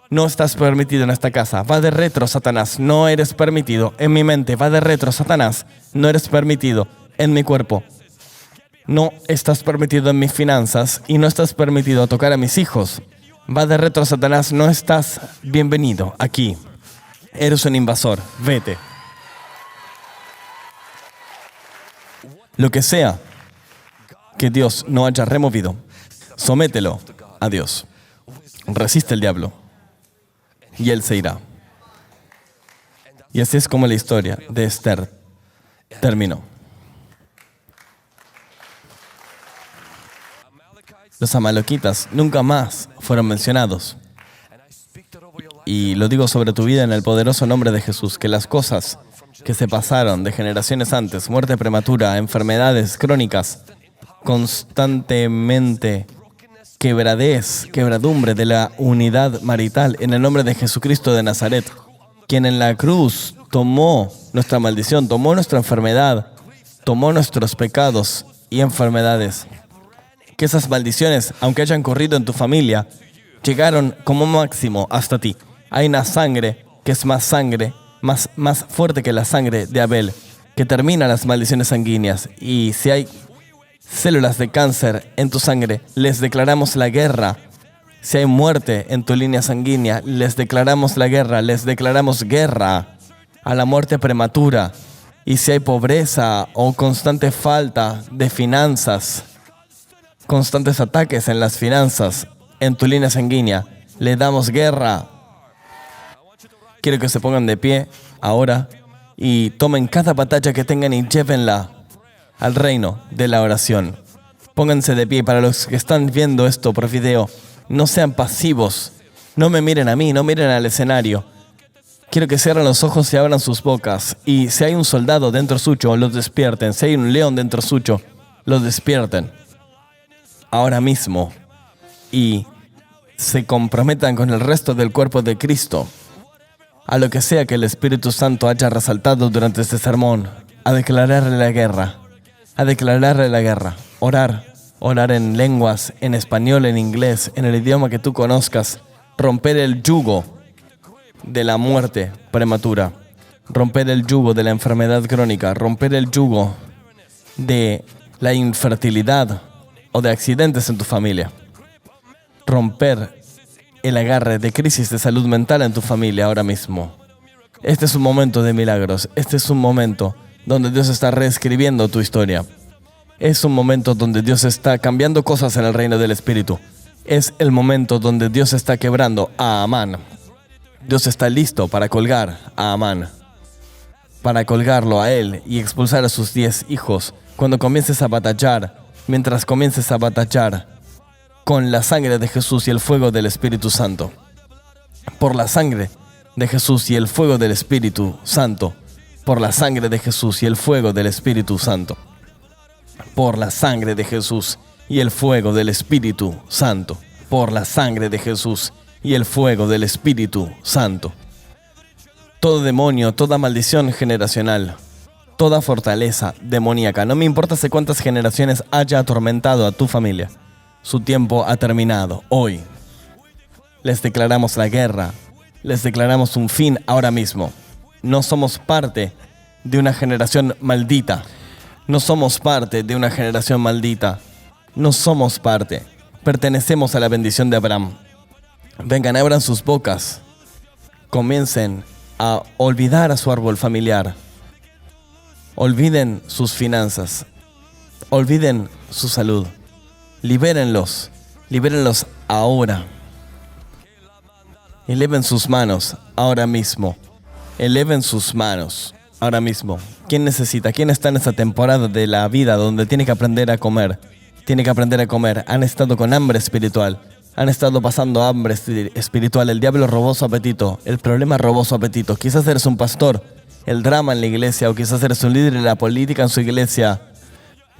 no estás permitido en esta casa, va de retro, Satanás, no eres permitido en mi mente, va de retro, Satanás, no eres permitido en mi cuerpo. No estás permitido en mis finanzas y no estás permitido tocar a mis hijos. Va de retro, Satanás, no estás bienvenido aquí. Eres un invasor, vete. Lo que sea que Dios no haya removido, somételo a Dios. Resiste al diablo y él se irá. Y así es como la historia de Esther terminó. Los amalequitas nunca más fueron mencionados. Y lo digo sobre tu vida en el poderoso nombre de Jesús, que las cosas que se pasaron de generaciones antes, muerte prematura, enfermedades crónicas, constantemente quebradumbre de la unidad marital, en el nombre de Jesucristo de Nazaret, quien en la cruz tomó nuestra maldición, tomó nuestra enfermedad, tomó nuestros pecados y enfermedades. Que esas maldiciones, aunque hayan corrido en tu familia, llegaron como máximo hasta ti. Hay una sangre que es más fuerte que la sangre de Abel, que termina las maldiciones sanguíneas. Y si hay células de cáncer en tu sangre, les declaramos la guerra. Si hay muerte en tu línea sanguínea, les declaramos la guerra. Les declaramos guerra a la muerte prematura. Y si hay pobreza o constante falta de finanzas, constantes ataques en las finanzas, en tu línea sanguínea, le damos guerra. Quiero que se pongan de pie ahora y tomen cada batalla que tengan y llévenla al reino de la oración. Pónganse de pie. Para los que están viendo esto por video, no sean pasivos. No me miren a mí, no miren al escenario. Quiero que cierren los ojos y abran sus bocas. Y si hay un soldado dentro suyo, los despierten. Si hay un león dentro suyo, los despierten. ahora mismo y se comprometan con el resto del cuerpo de Cristo, a lo que sea que el Espíritu Santo haya resaltado durante este sermón, a declararle la guerra, orar en lenguas, en español, en inglés, en el idioma que tú conozcas, romper el yugo de la muerte prematura, romper el yugo de la enfermedad crónica, romper el yugo de la infertilidad o de accidentes en tu familia, romper el agarre de crisis de salud mental en tu familia ahora mismo. Este es un momento de milagros, este es un momento donde Dios está reescribiendo tu historia. Es un momento donde Dios está cambiando cosas en el reino del Espíritu. Es el momento donde Dios está quebrando a Amán. Dios está listo para colgar a Amán, para colgarlo a él y expulsar a sus 10 hijos. Cuando comiences a batallar, mientras comiences a batallar con la sangre de Jesús y el fuego del Espíritu Santo. Por la sangre de Jesús y el fuego del Espíritu Santo. Por la sangre de Jesús y el fuego del Espíritu Santo. Por la sangre de Jesús y el fuego del Espíritu Santo. Por la sangre de Jesús y el fuego del Espíritu Santo. Todo demonio, toda maldición generacional, toda fortaleza demoníaca, no me importa hace cuántas generaciones haya atormentado a tu familia, su tiempo ha terminado hoy. Les declaramos la guerra, les declaramos un fin ahora mismo. No somos parte de una generación maldita. No somos parte de una generación maldita. No somos parte. Pertenecemos a la bendición de Abraham. Vengan, abran sus bocas. Comiencen a olvidar a su árbol familiar. Olviden sus finanzas. Olviden su salud. Libérenlos. Libérenlos ahora. Eleven sus manos ahora mismo. Eleven sus manos ahora mismo. ¿Quién necesita? ¿Quién está en esta temporada de la vida donde tiene que aprender a comer? Tiene que aprender a comer. Han estado con hambre espiritual. Han estado pasando hambre espiritual. El diablo robó su apetito. El problema robó su apetito. Quizás eres un pastor. El drama en la iglesia, o quizás eres un líder en la política en su iglesia,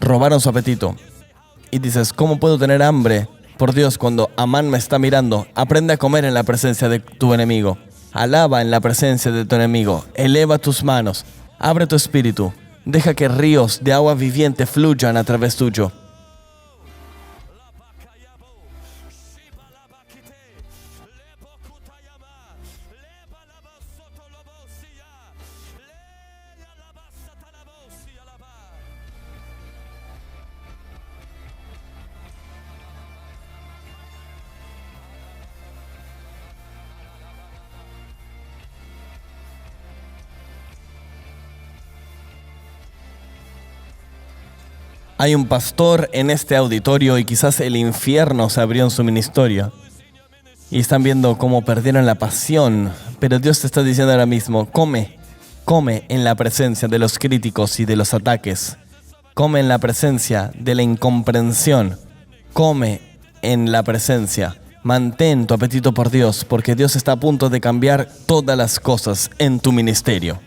robaron su apetito. Y dices, ¿cómo puedo tener hambre? Por Dios, cuando Amán me está mirando, aprende a comer en la presencia de tu enemigo. Alaba en la presencia de tu enemigo. Eleva tus manos. Abre tu espíritu. Deja que ríos de agua viviente fluyan a través tuyo. Hay un pastor en este auditorio y quizás el infierno se abrió en su ministerio. Y están viendo cómo perdieron la pasión. Pero Dios te está diciendo ahora mismo, come en la presencia de los críticos y de los ataques. Come en la presencia de la incomprensión. Come en la presencia. Mantén tu apetito por Dios, porque Dios está a punto de cambiar todas las cosas en tu ministerio.